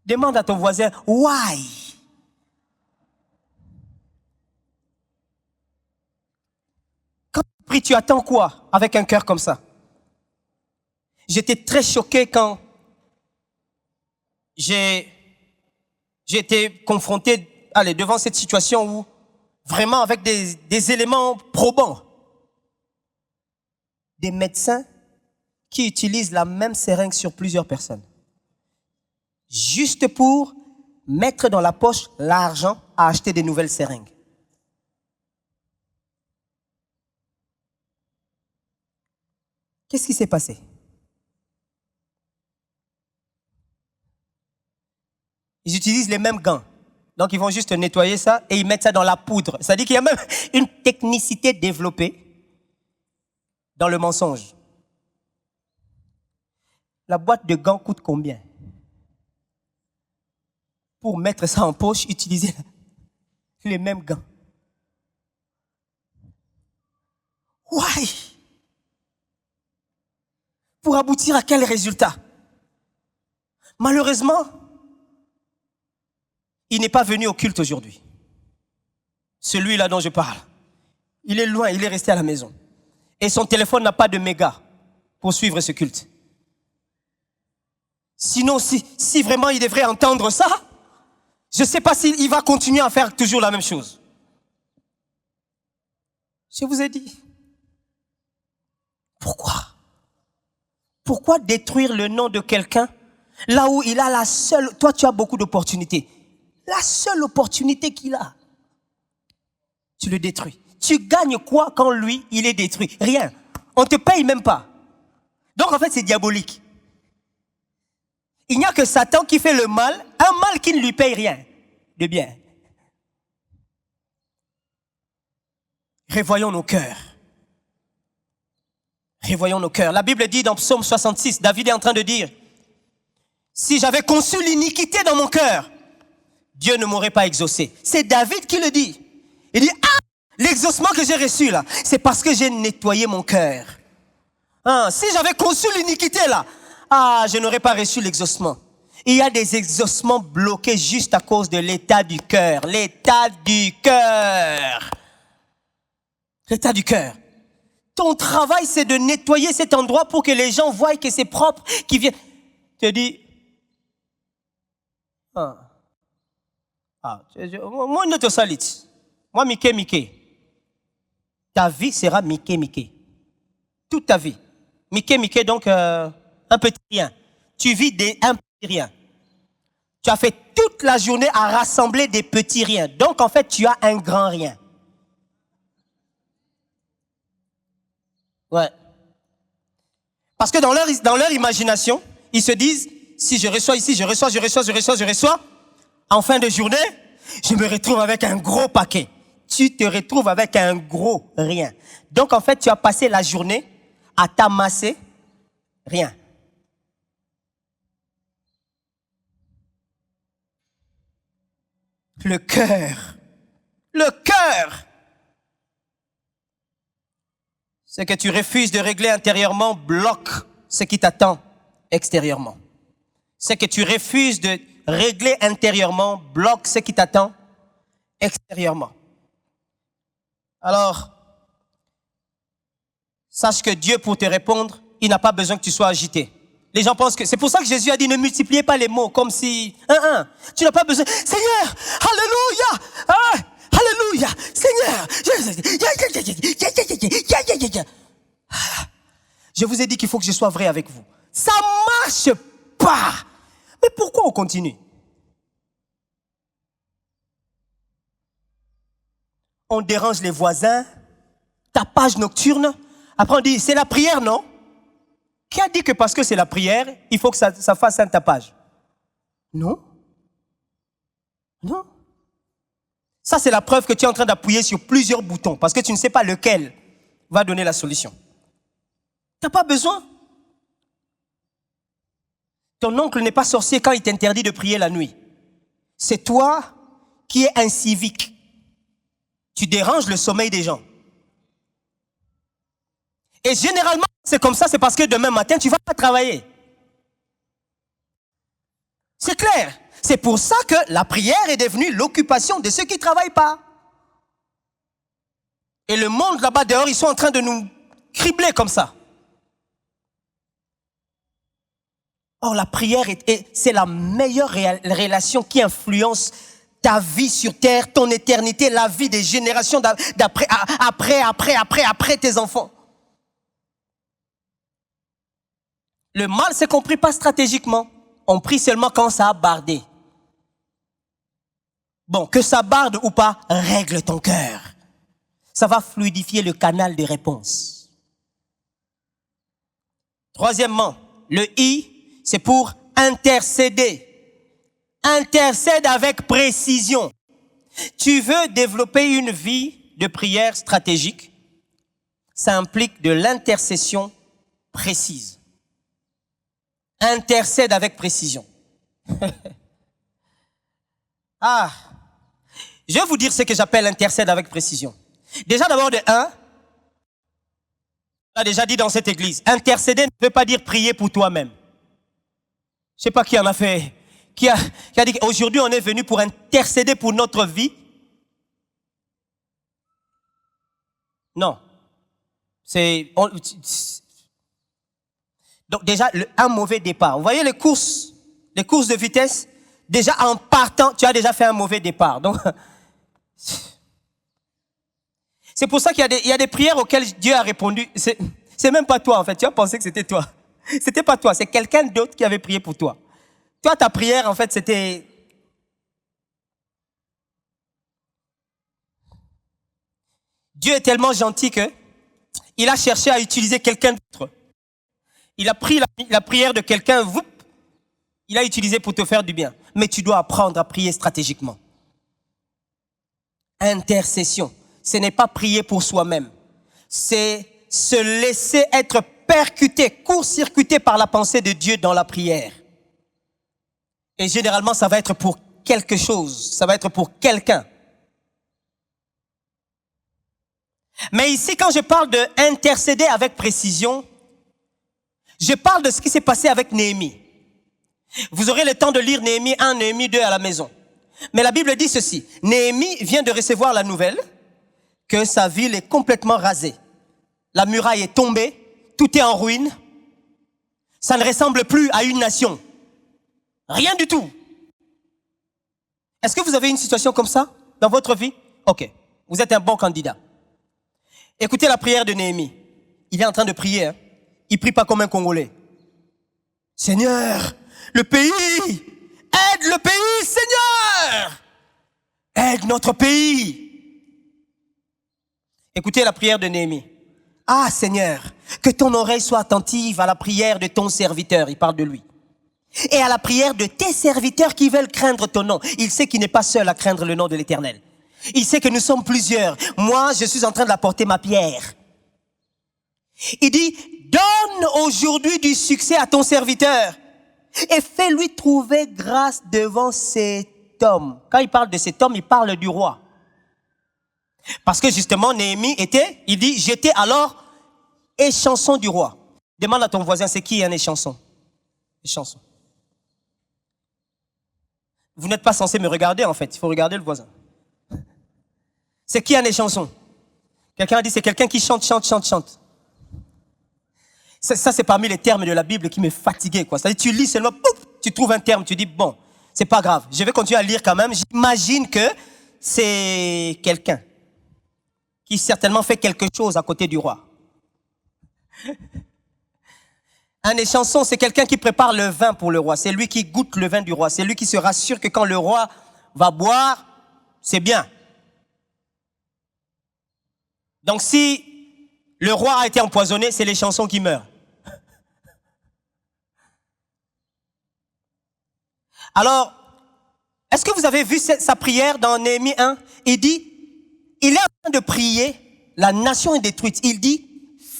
Demande à ton voisin, why? Quand tu pries, tu attends quoi avec un cœur comme ça? J'étais très choqué quand j'ai été confronté devant cette situation où, vraiment avec des éléments probants, des médecins qui utilisent la même seringue sur plusieurs personnes, juste pour mettre dans la poche l'argent à acheter des nouvelles seringues. Qu'est-ce qui s'est passé? Ils utilisent les mêmes gants. Donc, ils vont juste nettoyer ça et ils mettent ça dans la poudre. Ça dit qu'il y a même une technicité développée dans le mensonge. La boîte de gants coûte combien? Pour mettre ça en poche, utiliser les mêmes gants. Why? Pour aboutir à quel résultat? Malheureusement, il n'est pas venu au culte aujourd'hui. Celui-là dont je parle. Il est loin, il est resté à la maison. Et son téléphone n'a pas de méga pour suivre ce culte. Sinon, si vraiment il devrait entendre ça, je ne sais pas s'il va continuer à faire toujours la même chose. Je vous ai dit. Pourquoi? Pourquoi détruire le nom de quelqu'un là où il a la seule... Toi, tu as beaucoup d'opportunités. La seule opportunité qu'il a, tu le détruis. Tu gagnes quoi quand lui, il est détruit? Rien. On ne te paye même pas. Donc en fait, c'est diabolique. Il n'y a que Satan qui fait le mal, un mal qui ne lui paye rien de bien. Revoyons nos cœurs. Revoyons nos cœurs. La Bible dit dans Psaume 66, David est en train de dire, si j'avais conçu l'iniquité dans mon cœur, Dieu ne m'aurait pas exaucé. C'est David qui le dit. Il dit, l'exaucement que j'ai reçu là, c'est parce que j'ai nettoyé mon cœur. Si j'avais conçu l'iniquité là, je n'aurais pas reçu l'exaucement. Il y a des exaucements bloqués juste à cause de l'état du cœur. L'état du cœur. L'état du cœur. Ton travail, c'est de nettoyer cet endroit pour que les gens voient que c'est propre, qu'ils viennent. Tu te dis, moi, ne te salite. Moi, Mickey. Ta vie sera Mickey. Toute ta vie. Mickey, donc, un petit rien. Tu vis un petit rien. Tu as fait toute la journée à rassembler des petits riens. Donc, en fait, tu as un grand rien. Ouais. Parce que dans leur imagination, ils se disent, si je reçois ici, je reçois, en fin de journée, je me retrouve avec un gros paquet. Tu te retrouves avec un gros rien. Donc, en fait, tu as passé la journée à t'amasser rien. Le cœur. Ce que tu refuses de régler intérieurement bloque ce qui t'attend extérieurement. Ce que tu refuses de régler intérieurement bloque ce qui t'attend extérieurement. Alors, sache que Dieu, pour te répondre, il n'a pas besoin que tu sois agité. Les gens pensent que... C'est pour ça que Jésus a dit ne multipliez pas les mots comme si... Tu n'as pas besoin... Seigneur, alléluia, alléluia, Seigneur. Je vous ai dit qu'il faut que je sois vrai avec vous. Ça marche pas. Mais pourquoi on continue? On dérange les voisins, tapage nocturne. Après on dit, c'est la prière, non? Qui a dit que parce que c'est la prière, il faut que ça fasse un tapage? Non. Ça, c'est la preuve que tu es en train d'appuyer sur plusieurs boutons parce que tu ne sais pas lequel va donner la solution. Tu n'as pas besoin. Ton oncle n'est pas sorcier quand il t'interdit de prier la nuit. C'est toi qui es incivique. Tu déranges le sommeil des gens. Et généralement, c'est comme ça, c'est parce que demain matin, tu ne vas pas travailler. C'est clair. C'est pour ça que la prière est devenue l'occupation de ceux qui ne travaillent pas. Et le monde là-bas dehors, ils sont en train de nous cribler comme ça. Or, la prière, c'est la meilleure relation qui influence ta vie sur terre, ton éternité, la vie des générations après tes enfants. Le mal, c'est qu'on ne prie pas stratégiquement. On prie seulement quand ça a bardé. Bon, que ça barde ou pas, règle ton cœur. Ça va fluidifier le canal de réponse. Troisièmement, le I, c'est pour intercéder. Intercède avec précision. Tu veux développer une vie de prière stratégique, ça implique de l'intercession précise. Intercède avec précision. Je vais vous dire ce que j'appelle intercède avec précision. Déjà d'abord de 1, on a déjà dit dans cette église, intercéder ne veut pas dire prier pour toi-même. Je ne sais pas qui en a fait, qui a dit qu'aujourd'hui on est venu pour intercéder pour notre vie. Non. Donc déjà, un mauvais départ. Vous voyez les courses de vitesse, déjà en partant, tu as déjà fait un mauvais départ. Donc, c'est pour ça qu'il y a des prières auxquelles Dieu a répondu. C'est même pas toi en fait, tu as pensé que c'était toi. C'était pas toi, c'est quelqu'un d'autre qui avait prié pour toi. Toi, ta prière en fait, c'était... Dieu est tellement gentil que il a cherché à utiliser quelqu'un d'autre. Il a pris la prière de quelqu'un, il a utilisé pour te faire du bien. Mais tu dois apprendre à prier stratégiquement. Intercession, ce n'est pas prier pour soi-même. C'est se laisser être percuté, court-circuité par la pensée de Dieu dans la prière. Et généralement, ça va être pour quelque chose, ça va être pour quelqu'un. Mais ici, quand je parle de intercéder avec précision, je parle de ce qui s'est passé avec Néhémie. Vous aurez le temps de lire Néhémie 1, Néhémie 2 à la maison. Mais la Bible dit ceci. Néhémie vient de recevoir la nouvelle que sa ville est complètement rasée. La muraille est tombée, tout est en ruine. Ça ne ressemble plus à une nation. Rien du tout. Est-ce que vous avez une situation comme ça dans votre vie? Ok, vous êtes un bon candidat. Écoutez la prière de Néhémie. Il est en train de prier. Il prie pas comme un Congolais. Seigneur, le pays, aide le pays, Seigneur, aide notre pays. Écoutez la prière de Néhémie. Ah Seigneur, que ton oreille soit attentive à la prière de ton serviteur, il parle de lui, et à la prière de tes serviteurs qui veulent craindre ton nom. Il sait qu'il n'est pas seul à craindre le nom de l'Éternel. Il sait que nous sommes plusieurs. Moi, je suis en train d'apporter ma pierre. Il dit, donne aujourd'hui du succès à ton serviteur et fais-lui trouver grâce devant cet homme. Quand il parle de cet homme, il parle du roi. Parce que justement, Néhémie il dit, j'étais alors échanson du roi. Demande à ton voisin, c'est qui un échanson? Échanson. Vous n'êtes pas censé me regarder en fait, il faut regarder le voisin. C'est qui un échanson? Quelqu'un a dit, c'est quelqu'un qui chante. Ça, c'est parmi les termes de la Bible qui me fatiguait, quoi. C'est-à-dire, tu lis seulement, pouf, tu trouves un terme, tu dis, bon, c'est pas grave. Je vais continuer à lire quand même. J'imagine que c'est quelqu'un qui certainement fait quelque chose à côté du roi. Un échanson, c'est quelqu'un qui prépare le vin pour le roi. C'est lui qui goûte le vin du roi. C'est lui qui se rassure que quand le roi va boire, c'est bien. Donc si le roi a été empoisonné, c'est l'échanson qui meurt. Alors, est-ce que vous avez vu sa prière dans Néhémie 1? Il dit, il est en train de prier, la nation est détruite. Il dit,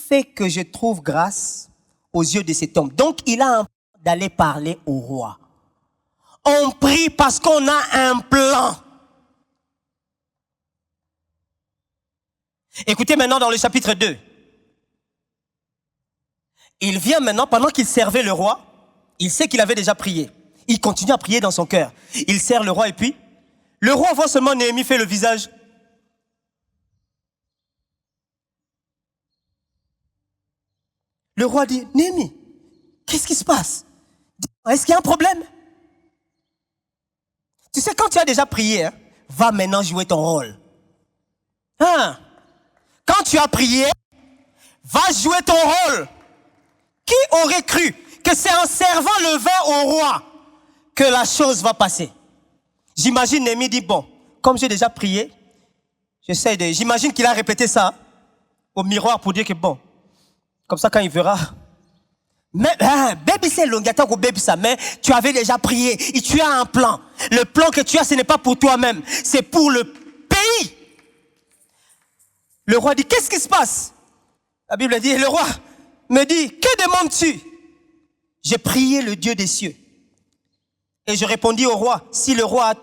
fais que je trouve grâce aux yeux de cet homme. Donc, il a un plan d'aller parler au roi. On prie parce qu'on a un plan. Écoutez maintenant dans le chapitre 2. Il vient maintenant, pendant qu'il servait le roi, il sait qu'il avait déjà prié. Il continue à prier dans son cœur. Il sert le roi et puis, le roi voit seulement Néhémie faire le visage. Le roi dit, Néhémie, qu'est-ce qui se passe? Est-ce qu'il y a un problème? Tu sais, quand tu as déjà prié, hein, va maintenant jouer ton rôle. Hein? Quand tu as prié, va jouer ton rôle. Qui aurait cru que c'est en servant le vin au roi que la chose va passer? J'imagine Néhémie dit, bon, comme j'ai déjà prié, j'imagine qu'il a répété ça au miroir pour dire que bon, comme ça quand il verra. Mais, baby c'est longata ou baby ça, mais tu avais déjà prié et tu as un plan. Le plan que tu as, ce n'est pas pour toi-même, c'est pour le pays. Le roi dit, qu'est-ce qui se passe? La Bible dit, le roi me dit, que demandes-tu? J'ai prié le Dieu des cieux. Et je répondis au roi, si le roi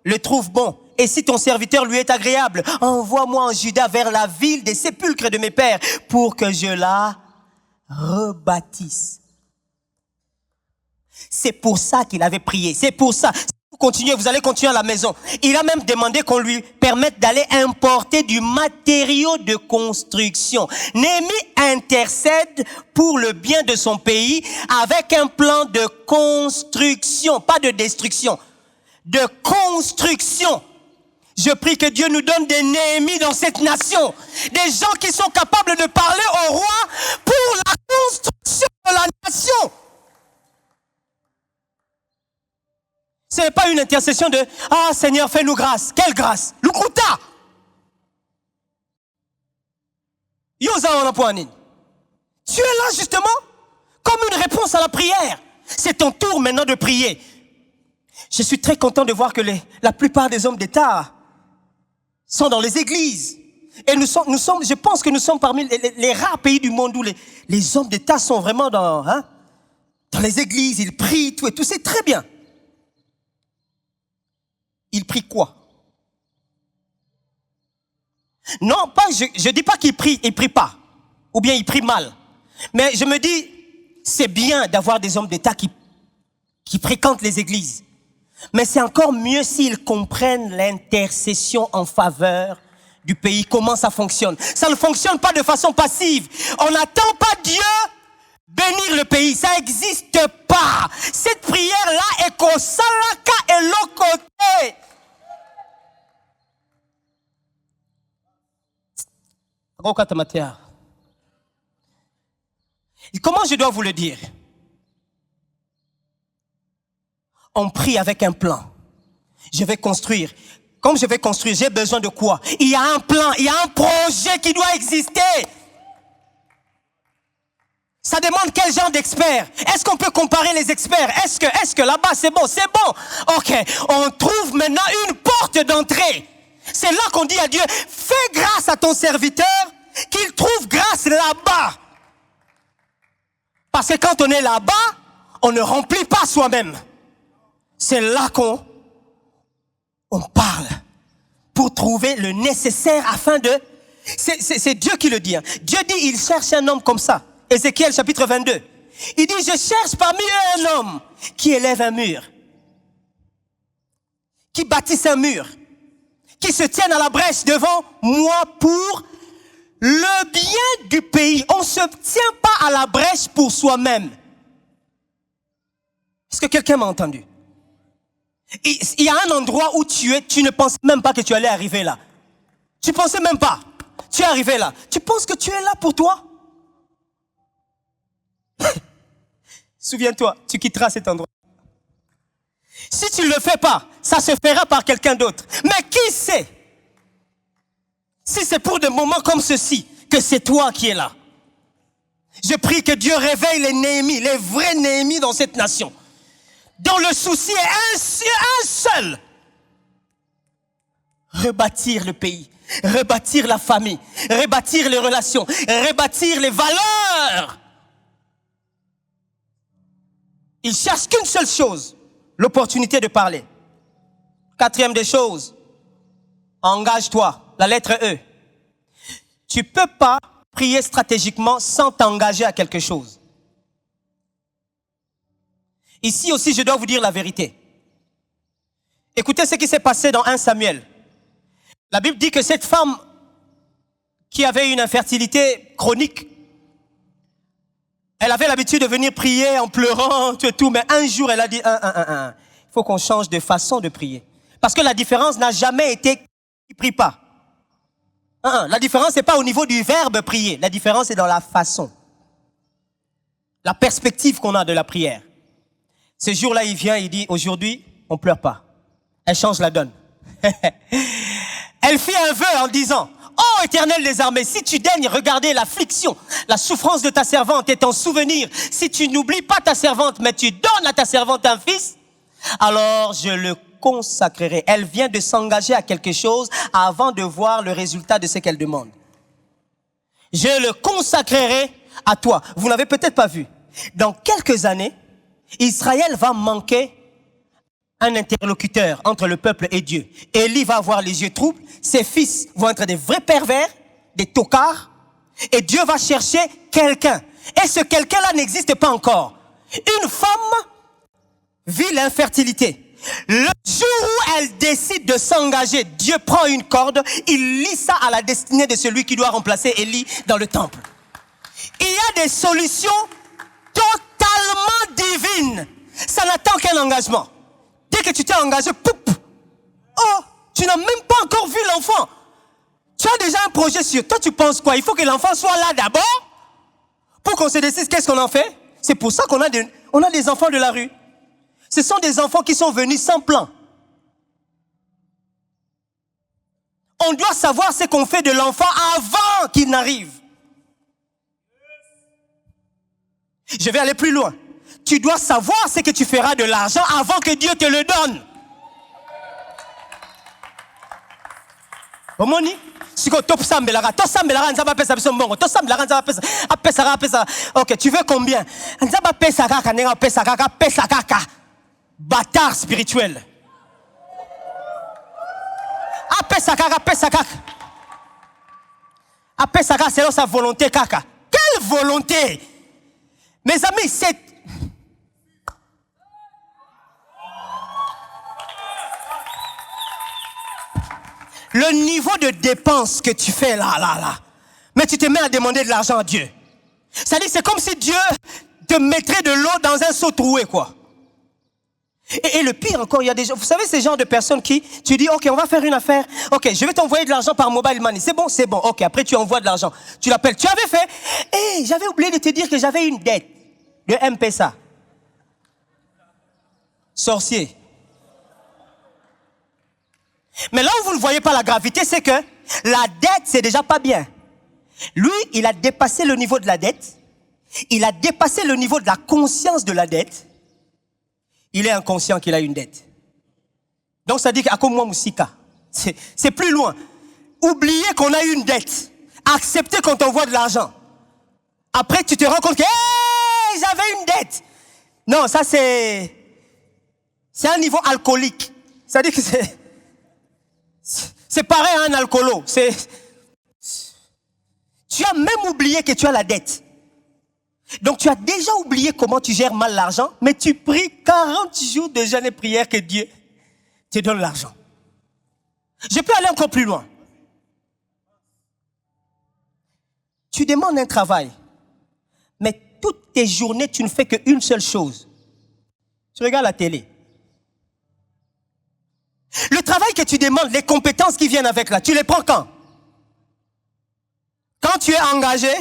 le trouve bon, et si ton serviteur lui est agréable, envoie-moi en Juda vers la ville des sépulcres de mes pères pour que je la rebâtisse. C'est pour ça qu'il avait prié. C'est pour ça. Si vous continuez, vous allez continuer à la maison. Il a même demandé qu'on lui permette d'aller importer du matériau de construction. Néhémie intercède pour le bien de son pays avec un plan de construction, pas de destruction, de construction. Je prie que Dieu nous donne des Néhémies dans cette nation. Des gens qui sont capables de parler au roi pour la construction de la nation. Ce n'est pas une intercession de « Ah Seigneur, fais-nous grâce ». Quelle grâce? Lukuta. Yosa Wanapuanin. Tu es là justement comme une réponse à la prière. C'est ton tour maintenant de prier. Je suis très content de voir que la plupart des hommes d'État sont dans les églises. Et nous sommes, je pense que nous sommes parmi les rares pays du monde où les hommes d'État sont vraiment dans les églises, ils prient, tout et tout, c'est très bien. Ils prient quoi? Non, pas, je dis pas qu'ils prient pas. Ou bien ils prient mal. Mais je me dis, c'est bien d'avoir des hommes d'État qui fréquentent les églises. Mais c'est encore mieux s'ils comprennent l'intercession en faveur du pays, comment ça fonctionne. Ça ne fonctionne pas de façon passive. On n'attend pas Dieu bénir le pays. Ça n'existe pas. Cette prière-là est qu'au salaka et l'autre côté. Et comment je dois vous le dire? On prie avec un plan. Je vais construire. Comme je vais construire, j'ai besoin de quoi? Il y a un plan, il y a un projet qui doit exister. Ça demande quel genre d'experts? Est-ce qu'on peut comparer les experts? Est-ce que là-bas c'est bon? C'est bon. Ok, on trouve maintenant une porte d'entrée. C'est là qu'on dit à Dieu, fais grâce à ton serviteur, qu'il trouve grâce là-bas. Parce que quand on est là-bas, on ne remplit pas soi-même. C'est là qu'on parle pour trouver le nécessaire afin de... C'est Dieu qui le dit. Dieu dit, il cherche un homme comme ça. Ézéchiel chapitre 22. Il dit, je cherche parmi eux un homme qui élève un mur, qui bâtisse un mur, qui se tienne à la brèche devant moi pour le bien du pays. On ne se tient pas à la brèche pour soi-même. Est-ce que quelqu'un m'a entendu? Il y a un endroit où tu ne penses même pas que tu allais arriver là. Tu pensais même pas. Tu es arrivé là. Tu penses que tu es là pour toi? Souviens-toi, tu quitteras cet endroit. Si tu ne le fais pas, ça se fera par quelqu'un d'autre. Mais qui sait? Si c'est pour des moments comme ceci, que c'est toi qui es là. Je prie que Dieu réveille les Néhémies, les vrais Néhémies dans cette nation, dont le souci est un seul. Rebâtir le pays, rebâtir la famille, rebâtir les relations, rebâtir les valeurs. Ils cherchent qu'une seule chose, l'opportunité de parler. Quatrième des choses, engage-toi, la lettre E. Tu peux pas prier stratégiquement sans t'engager à quelque chose. Ici aussi, je dois vous dire la vérité. Écoutez ce qui s'est passé dans 1 Samuel. La Bible dit que cette femme qui avait une infertilité chronique, elle avait l'habitude de venir prier en pleurant, tout, mais un jour, elle a dit, il faut qu'on change de façon de prier. Parce que la différence n'a jamais été qui ne prie pas. La différence n'est pas au niveau du verbe prier, la différence est dans la façon. La perspective qu'on a de la prière. Ce jour-là, il vient, il dit, aujourd'hui, on ne pleure pas. Elle change la donne. Elle fit un vœu en disant, ô Éternel des armées, si tu daignes regarder l'affliction, la souffrance de ta servante et ton souvenir, si tu n'oublies pas ta servante, mais tu donnes à ta servante un fils, alors je le consacrerai. Elle vient de s'engager à quelque chose avant de voir le résultat de ce qu'elle demande. Je le consacrerai à toi. Vous n'avez peut-être pas vu. Dans quelques années, Israël va manquer un interlocuteur entre le peuple et Dieu. Élie va avoir les yeux troubles, ses fils vont être des vrais pervers, des tocards, et Dieu va chercher quelqu'un. Et ce quelqu'un-là n'existe pas encore. Une femme vit l'infertilité. Le jour où elle décide de s'engager, Dieu prend une corde, il lie ça à la destinée de celui qui doit remplacer Élie dans le temple. Il y a des solutions totalement divines. Ça n'attend qu'un engagement. Dès que tu t'es engagé, poup, oh, tu n'as même pas encore vu l'enfant. Tu as déjà un projet sur toi, tu penses quoi? Il faut que l'enfant soit là d'abord pour qu'on se décide qu'est-ce qu'on en fait. C'est pour ça qu'on a des enfants de la rue. Ce sont des enfants qui sont venus sans plan. On doit savoir ce qu'on fait de l'enfant avant qu'il n'arrive. Je vais aller plus loin. Tu dois savoir ce que tu feras de l'argent avant que Dieu te le donne. Omoni, siko top sambelara, to sambelara nzaba pesa biso mbongo, to sambelara nzaba pesa. OK, tu veux combien? Nzaba pesa kaka nenga pesa kaka. Bâtard spirituel. Pesa kaka. Pesa kaka selon sa volonté kaka. Quelle volonté? Mes amis, c'est le niveau de dépense que tu fais là. Mais tu te mets à demander de l'argent à Dieu. C'est-à-dire, c'est comme si Dieu te mettrait de l'eau dans un seau troué, quoi. Et le pire encore, il y a des gens, vous savez, ces genres de personnes qui, tu dis, OK, on va faire une affaire. OK, je vais t'envoyer de l'argent par mobile money. C'est bon. OK, après tu envoies de l'argent. Tu l'appelles. Tu avais fait, j'avais oublié de te dire que j'avais une dette de M-Pesa. Sorcier. Mais là où vous ne voyez pas la gravité, c'est que la dette, c'est déjà pas bien. Lui, il a dépassé le niveau de la dette. Il a dépassé le niveau de la conscience de la dette. Il est inconscient qu'il a une dette. Donc ça dit qu'à comme moi, Moussika, c'est plus loin. Oublier qu'on a une dette. Accepter qu'on t'envoie de l'argent. Après, tu te rends compte que j'avais une dette. Non, ça c'est un niveau alcoolique. Ça dit que c'est pareil à un alcoolo. Tu as même oublié que tu as la dette. Donc tu as déjà oublié comment tu gères mal l'argent, mais tu pries 40 jours de jeûne et prière que Dieu te donne l'argent. Je peux aller encore plus loin. Tu demandes un travail, mais toutes tes journées, tu ne fais qu'une seule chose. Tu regardes la télé. Le travail que tu demandes, les compétences qui viennent avec là, tu les prends quand? Quand tu es engagé,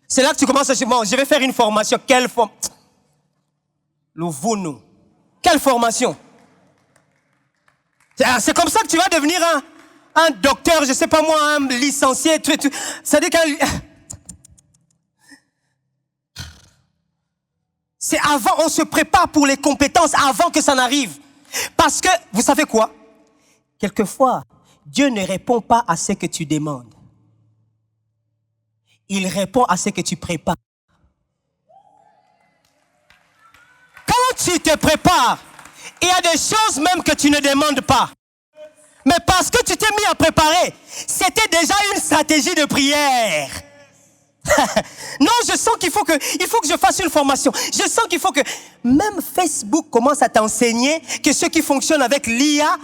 c'est là que tu commences à dire, bon, je vais faire une formation. Quelle formation? Quelle formation? C'est comme ça que tu vas devenir un docteur, je ne sais pas moi, un licencié. Ça dit c'est avant, on se prépare pour les compétences avant que ça n'arrive. Parce que, vous savez quoi? Quelquefois, Dieu ne répond pas à ce que tu demandes. Il répond à ce que tu prépares. Quand tu te prépares, il y a des choses même que tu ne demandes pas. Mais parce que tu t'es mis à préparer, c'était déjà une stratégie de prière. Non, je sens qu'il faut que je fasse une formation. Je sens qu'il faut que même Facebook commence à t'enseigner que ceux qui fonctionnent avec l'IA,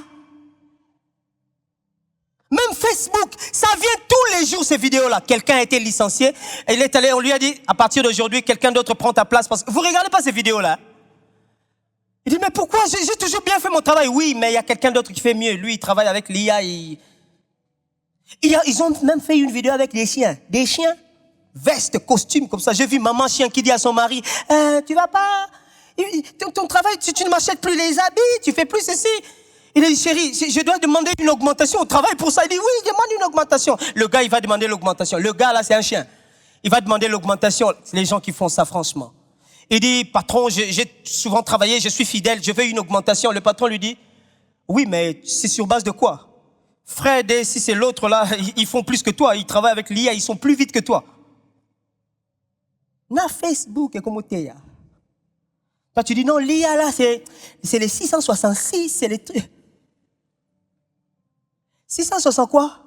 même Facebook, ça vient tous les jours ces vidéos-là. Quelqu'un a été licencié, et il est allé, on lui a dit, à partir d'aujourd'hui, quelqu'un d'autre prend ta place. Parce que vous regardez pas ces vidéos-là. Il dit, mais pourquoi? J'ai toujours bien fait mon travail. Oui, mais il y a quelqu'un d'autre qui fait mieux. Lui, il travaille avec l'IA. Ils ont même fait une vidéo avec des chiens. Des chiens, veste, costume, comme ça. J'ai vu maman chien qui dit à son mari, tu vas pas, ton travail, tu ne m'achètes plus les habits, tu fais plus ceci. Il a dit, chérie, je dois demander une augmentation au travail pour ça. Il dit, oui, demande une augmentation. Le gars, il va demander l'augmentation. Le gars, là, c'est un chien. Il va demander l'augmentation. C'est les gens qui font ça, franchement. Il dit, patron, j'ai souvent travaillé, je suis fidèle, je veux une augmentation. Le patron lui dit, oui, mais c'est sur base de quoi? Fred, si c'est l'autre là, ils font plus que toi, ils travaillent avec l'IA, ils sont plus vite que toi. Na Facebook, comment t'es? Toi, tu dis, non, l'IA là, c'est les 666, c'est les trucs. 660 quoi?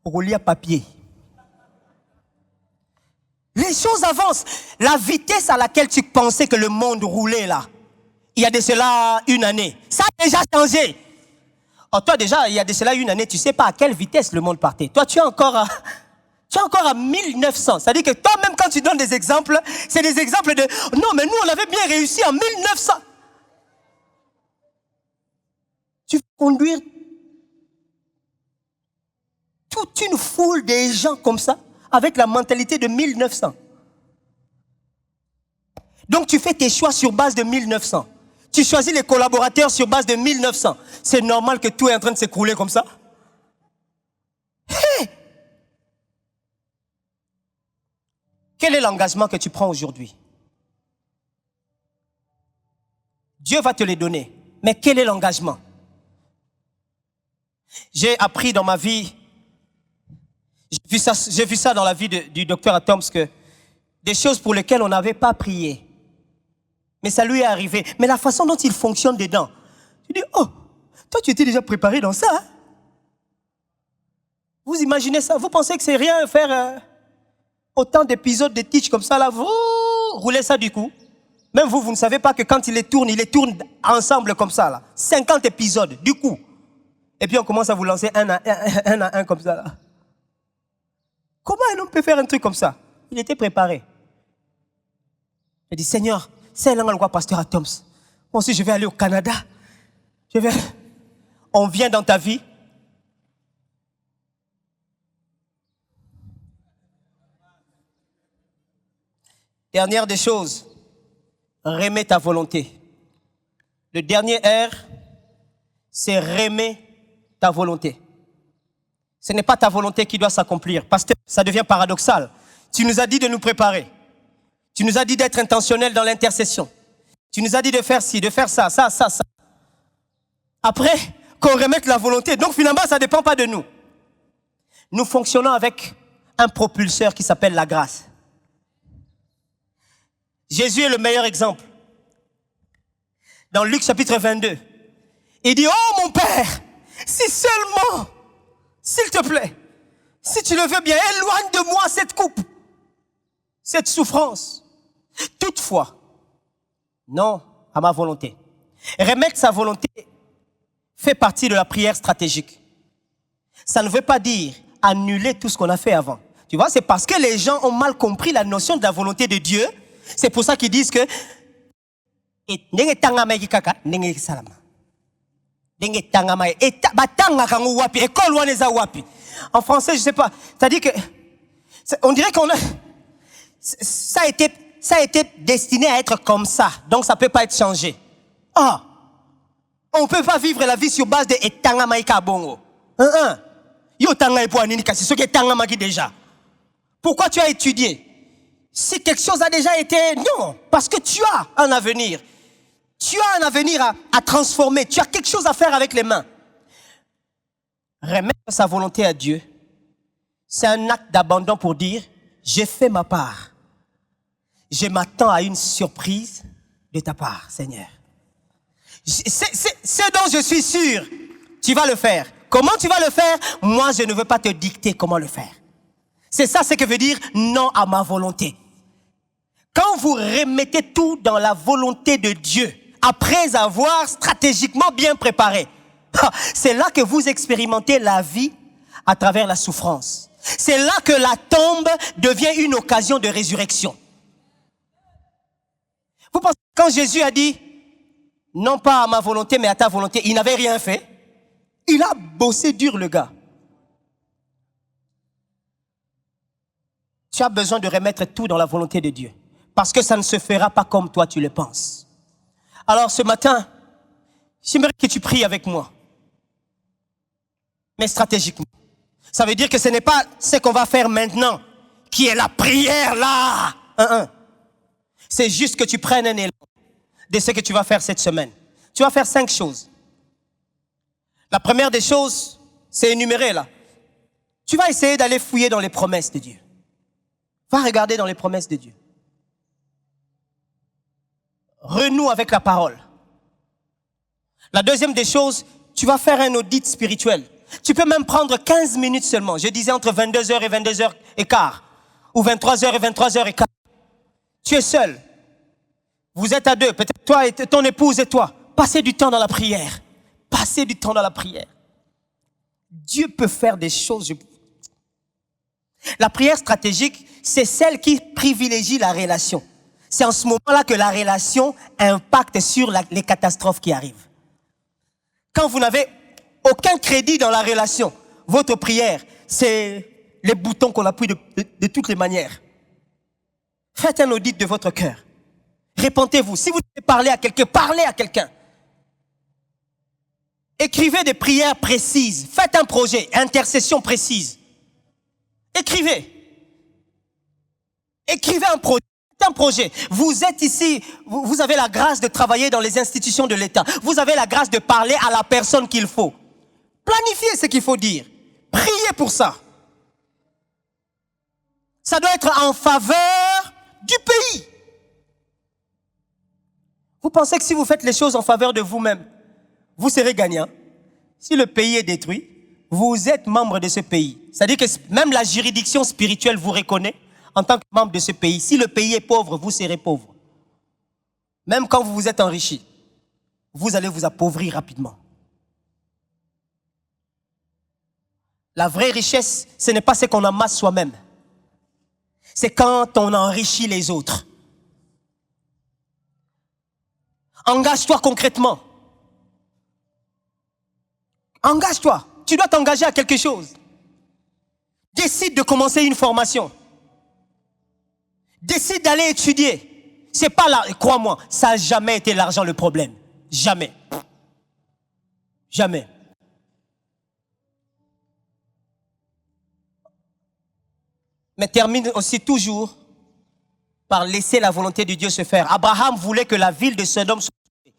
Rouler à papier. Les choses avancent. La vitesse à laquelle tu pensais que le monde roulait là, il y a de cela une année, ça a déjà changé. Oh, toi déjà, il y a de cela une année, tu sais pas à quelle vitesse le monde partait. Toi, tu es encore à 1900. C'est-à-dire que toi-même, quand tu donnes des exemples, c'est des exemples de... Non, mais nous, on avait bien réussi en 1900. Tu veux conduire toute une foule de gens comme ça, avec la mentalité de 1900. Donc, tu fais tes choix sur base de 1900. Tu choisis les collaborateurs sur base de 1900. C'est normal que tout est en train de s'écrouler comme ça. Hey! Quel est l'engagement que tu prends aujourd'hui? Dieu va te les donner. Mais quel est l'engagement? J'ai appris dans ma vie, j'ai vu ça dans la vie du docteur Atoms, que des choses pour lesquelles on n'avait pas prié. Mais ça lui est arrivé. Mais la façon dont il fonctionne dedans, tu dis, oh, toi tu étais déjà préparé dans ça. Hein? Vous imaginez ça? Vous pensez que c'est rien faire autant d'épisodes de teach comme ça là, vous roulez ça du coup. Même vous ne savez pas que quand il les tourne ensemble comme ça là. 50 épisodes du coup. Et puis on commence à vous lancer un à un comme ça là. Comment un homme peut faire un truc comme ça? Il était préparé. Il dit, Seigneur, c'est là quoi, pasteur Atoms. Moi aussi, je vais aller au Canada. On vient dans ta vie. Dernière des choses, remets ta volonté. Le dernier R, c'est remets ta volonté. Ce n'est pas ta volonté qui doit s'accomplir. Pasteur, ça devient paradoxal. Tu nous as dit de nous préparer. Tu nous as dit d'être intentionnel dans l'intercession. Tu nous as dit de faire ci, de faire ça. Après, qu'on remette la volonté. Donc finalement, ça ne dépend pas de nous. Nous fonctionnons avec un propulseur qui s'appelle la grâce. Jésus est le meilleur exemple. Dans Luc chapitre 22, il dit, oh mon Père, si seulement, s'il te plaît, si tu le veux bien, éloigne de moi cette coupe, cette souffrance. Toutefois, non à ma volonté. Remettre sa volonté fait partie de la prière stratégique. Ça ne veut pas dire annuler tout ce qu'on a fait avant. Tu vois, c'est parce que les gens ont mal compris la notion de la volonté de Dieu. C'est pour ça qu'ils disent que en français, je ne sais pas. C'est-à-dire que on dirait qu'on a ça a été destiné à être comme ça. Donc ça ne peut pas être changé. Ah, on ne peut pas vivre la vie sur base de etanga maïka bongo. Yo tanga et pour c'est ce qui est tanga maki déjà. Pourquoi tu as étudié? Si quelque chose a déjà été... Non, parce que tu as un avenir. Tu as un avenir à transformer. Tu as quelque chose à faire avec les mains. Remettre sa volonté à Dieu, c'est un acte d'abandon pour dire, j'ai fait ma part. Je m'attends à une surprise de ta part, Seigneur. C'est dont je suis sûr, tu vas le faire. Comment tu vas le faire? Moi, je ne veux pas te dicter comment le faire. C'est ça ce que veut dire non à ma volonté. Quand vous remettez tout dans la volonté de Dieu, après avoir stratégiquement bien préparé, c'est là que vous expérimentez la vie à travers la souffrance. C'est là que la tombe devient une occasion de résurrection. Vous pensez que quand Jésus a dit, non pas à ma volonté, mais à ta volonté, il n'avait rien fait. Il a bossé dur, le gars. Tu as besoin de remettre tout dans la volonté de Dieu. Parce que ça ne se fera pas comme toi tu le penses. Alors ce matin, j'aimerais que tu pries avec moi. Mais stratégiquement. Ça veut dire que ce n'est pas ce qu'on va faire maintenant, qui est la prière là. C'est juste que tu prennes un élan de ce que tu vas faire cette semaine. Tu vas faire 5 choses. La première des choses, c'est énuméré là. Tu vas essayer d'aller fouiller dans les promesses de Dieu. Va regarder dans les promesses de Dieu. Renoue avec la parole. La deuxième des choses, tu vas faire un audit spirituel. Tu peux même prendre 15 minutes seulement. Je disais entre 22h et 22h15. Ou 23h et 23h15. Tu es seul. Vous êtes à deux. Peut-être toi et ton épouse et toi. Passez du temps dans la prière. Passez du temps dans la prière. Dieu peut faire des choses. La prière stratégique, c'est celle qui privilégie la relation. C'est en ce moment-là que la relation impacte sur les catastrophes qui arrivent. Quand vous n'avez aucun crédit dans la relation, votre prière, c'est les boutons qu'on appuie de toutes les manières. Faites un audit de votre cœur. Répentez-vous. Si vous devez parler à quelqu'un, parlez à quelqu'un. Écrivez des prières précises. Faites un projet, intercession précise. Écrivez. Écrivez un projet. Vous êtes ici, vous avez la grâce de travailler dans les institutions de l'État. Vous avez la grâce de parler à la personne qu'il faut. Planifiez ce qu'il faut dire. Priez pour ça. Ça doit être en faveur du pays. Vous pensez que si vous faites les choses en faveur de vous-même, vous serez gagnant. Si le pays est détruit, vous êtes membre de ce pays. C'est-à-dire que même la juridiction spirituelle vous reconnaît en tant que membre de ce pays. Si le pays est pauvre, vous serez pauvre. Même quand vous vous êtes enrichi, vous allez vous appauvrir rapidement. La vraie richesse, ce n'est pas ce qu'on amasse soi-même. C'est quand on enrichit les autres. Engage-toi concrètement. Engage-toi. Tu dois t'engager à quelque chose. Décide de commencer une formation. Décide d'aller étudier. C'est pas là, crois-moi, ça n'a jamais été l'argent le problème. Jamais. Jamais. Mais termine aussi toujours par laisser la volonté de Dieu se faire. Abraham voulait que la ville de Sodome soit sauvée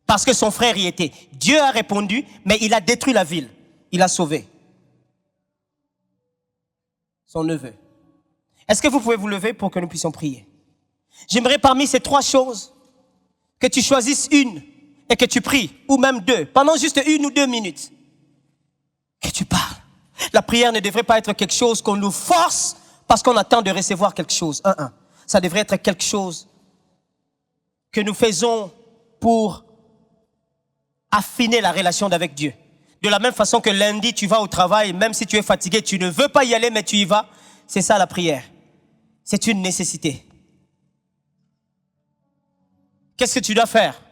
parce que son frère y était. Dieu a répondu, mais il a détruit la ville. Il a sauvé son neveu. Est-ce que vous pouvez vous lever pour que nous puissions prier? J'aimerais parmi ces 3 choses que tu choisisses une et que tu pries, ou même 2, pendant juste 1 ou 2 minutes. Que tu parles. La prière ne devrait pas être quelque chose qu'on nous force parce qu'on attend de recevoir quelque chose. Ça devrait être quelque chose que nous faisons pour affiner la relation avec Dieu. De la même façon que lundi, tu vas au travail, même si tu es fatigué, tu ne veux pas y aller, mais tu y vas. C'est ça la prière. C'est une nécessité. Qu'est-ce que tu dois faire?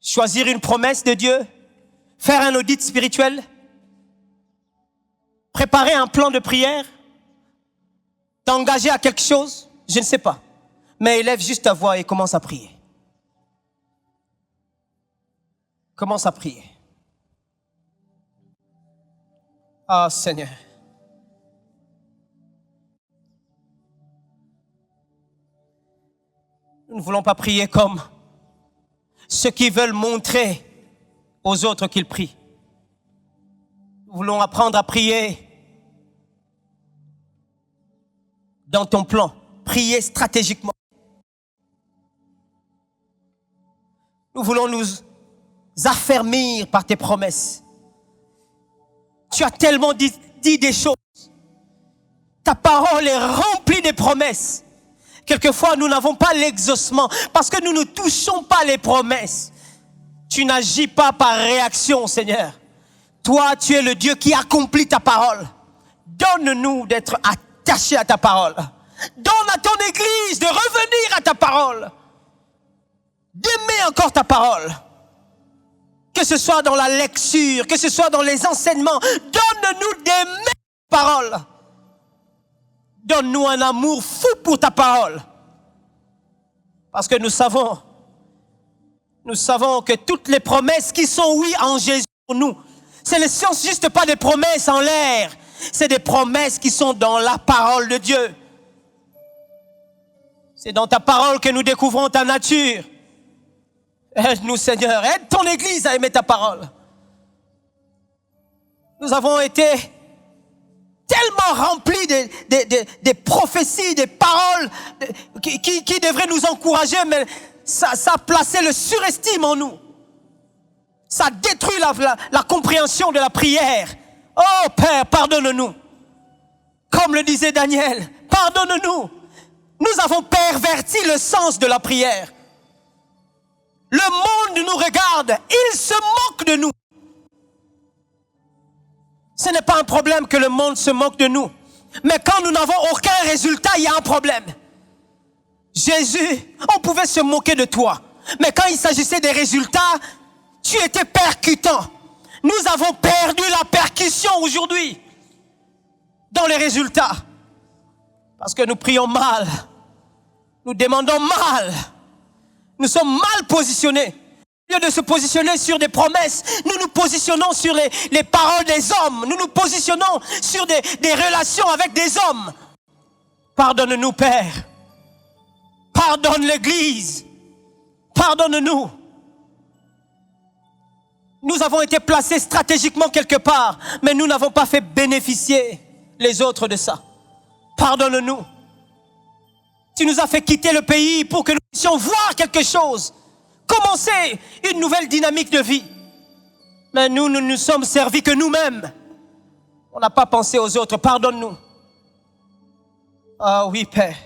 Choisir une promesse de Dieu? Faire un audit spirituel? Préparer un plan de prière? T'engager à quelque chose? Je ne sais pas. Mais élève juste ta voix et commence à prier. Commence à prier. Ah, Seigneur. Nous ne voulons pas prier comme ceux qui veulent montrer aux autres qu'ils prient. Nous voulons apprendre à prier dans ton plan. Prier stratégiquement. Nous voulons nous affermir par tes promesses. Tu as tellement dit des choses. Ta parole est remplie de promesses. Quelquefois, nous n'avons pas l'exaucement parce que nous ne touchons pas les promesses. Tu n'agis pas par réaction, Seigneur. Toi, tu es le Dieu qui accomplit ta parole. Donne-nous d'être attachés à ta parole. Donne à ton Église de revenir à ta parole. D'aimer encore ta parole. Que ce soit dans la lecture, que ce soit dans les enseignements. Donne-nous d'aimer ta parole. Donne-nous un amour fou pour ta parole. Parce que nous savons que toutes les promesses qui sont oui en Jésus pour nous, ce ne sont juste pas des promesses en l'air, c'est des promesses qui sont dans la parole de Dieu. C'est dans ta parole que nous découvrons ta nature. Aide-nous, Seigneur, aide ton Église à aimer ta parole. Nous avons été tellement remplis des prophéties, des paroles qui devraient nous encourager, mais ça a placé le surestime en nous. Ça détruit la compréhension de la prière. Oh Père, pardonne-nous. Comme le disait Daniel, pardonne-nous. Nous avons perverti le sens de la prière. Le monde nous regarde, il se moque de nous. Ce n'est pas un problème que le monde se moque de nous. Mais quand nous n'avons aucun résultat, il y a un problème. Jésus, on pouvait se moquer de toi. Mais quand il s'agissait des résultats, tu étais percutant. Nous avons perdu la percussion aujourd'hui dans les résultats. Parce que nous prions mal. Nous demandons mal. Nous sommes mal positionnés. Au lieu de se positionner sur des promesses, nous nous positionnons sur les paroles des hommes. Nous nous positionnons sur des relations avec des hommes. Pardonne-nous, Père. Pardonne l'Église. Pardonne-nous. Nous avons été placés stratégiquement quelque part, mais nous n'avons pas fait bénéficier les autres de ça. Pardonne-nous. Tu nous as fait quitter le pays pour que nous puissions voir quelque chose. Commencer une nouvelle dynamique de vie. Mais nous ne nous sommes servis que nous-mêmes. On n'a pas pensé aux autres. Pardonne-nous. Ah oui, Père.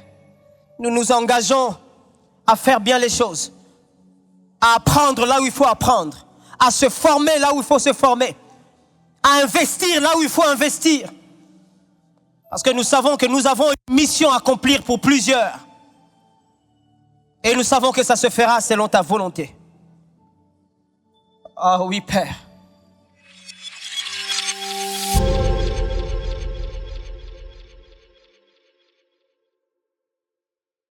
Nous nous engageons à faire bien les choses. À apprendre là où il faut apprendre. À se former là où il faut se former. À investir là où il faut investir. Parce que nous savons que nous avons une mission à accomplir pour plusieurs. Et nous savons que ça se fera selon ta volonté. Ah oui, Père.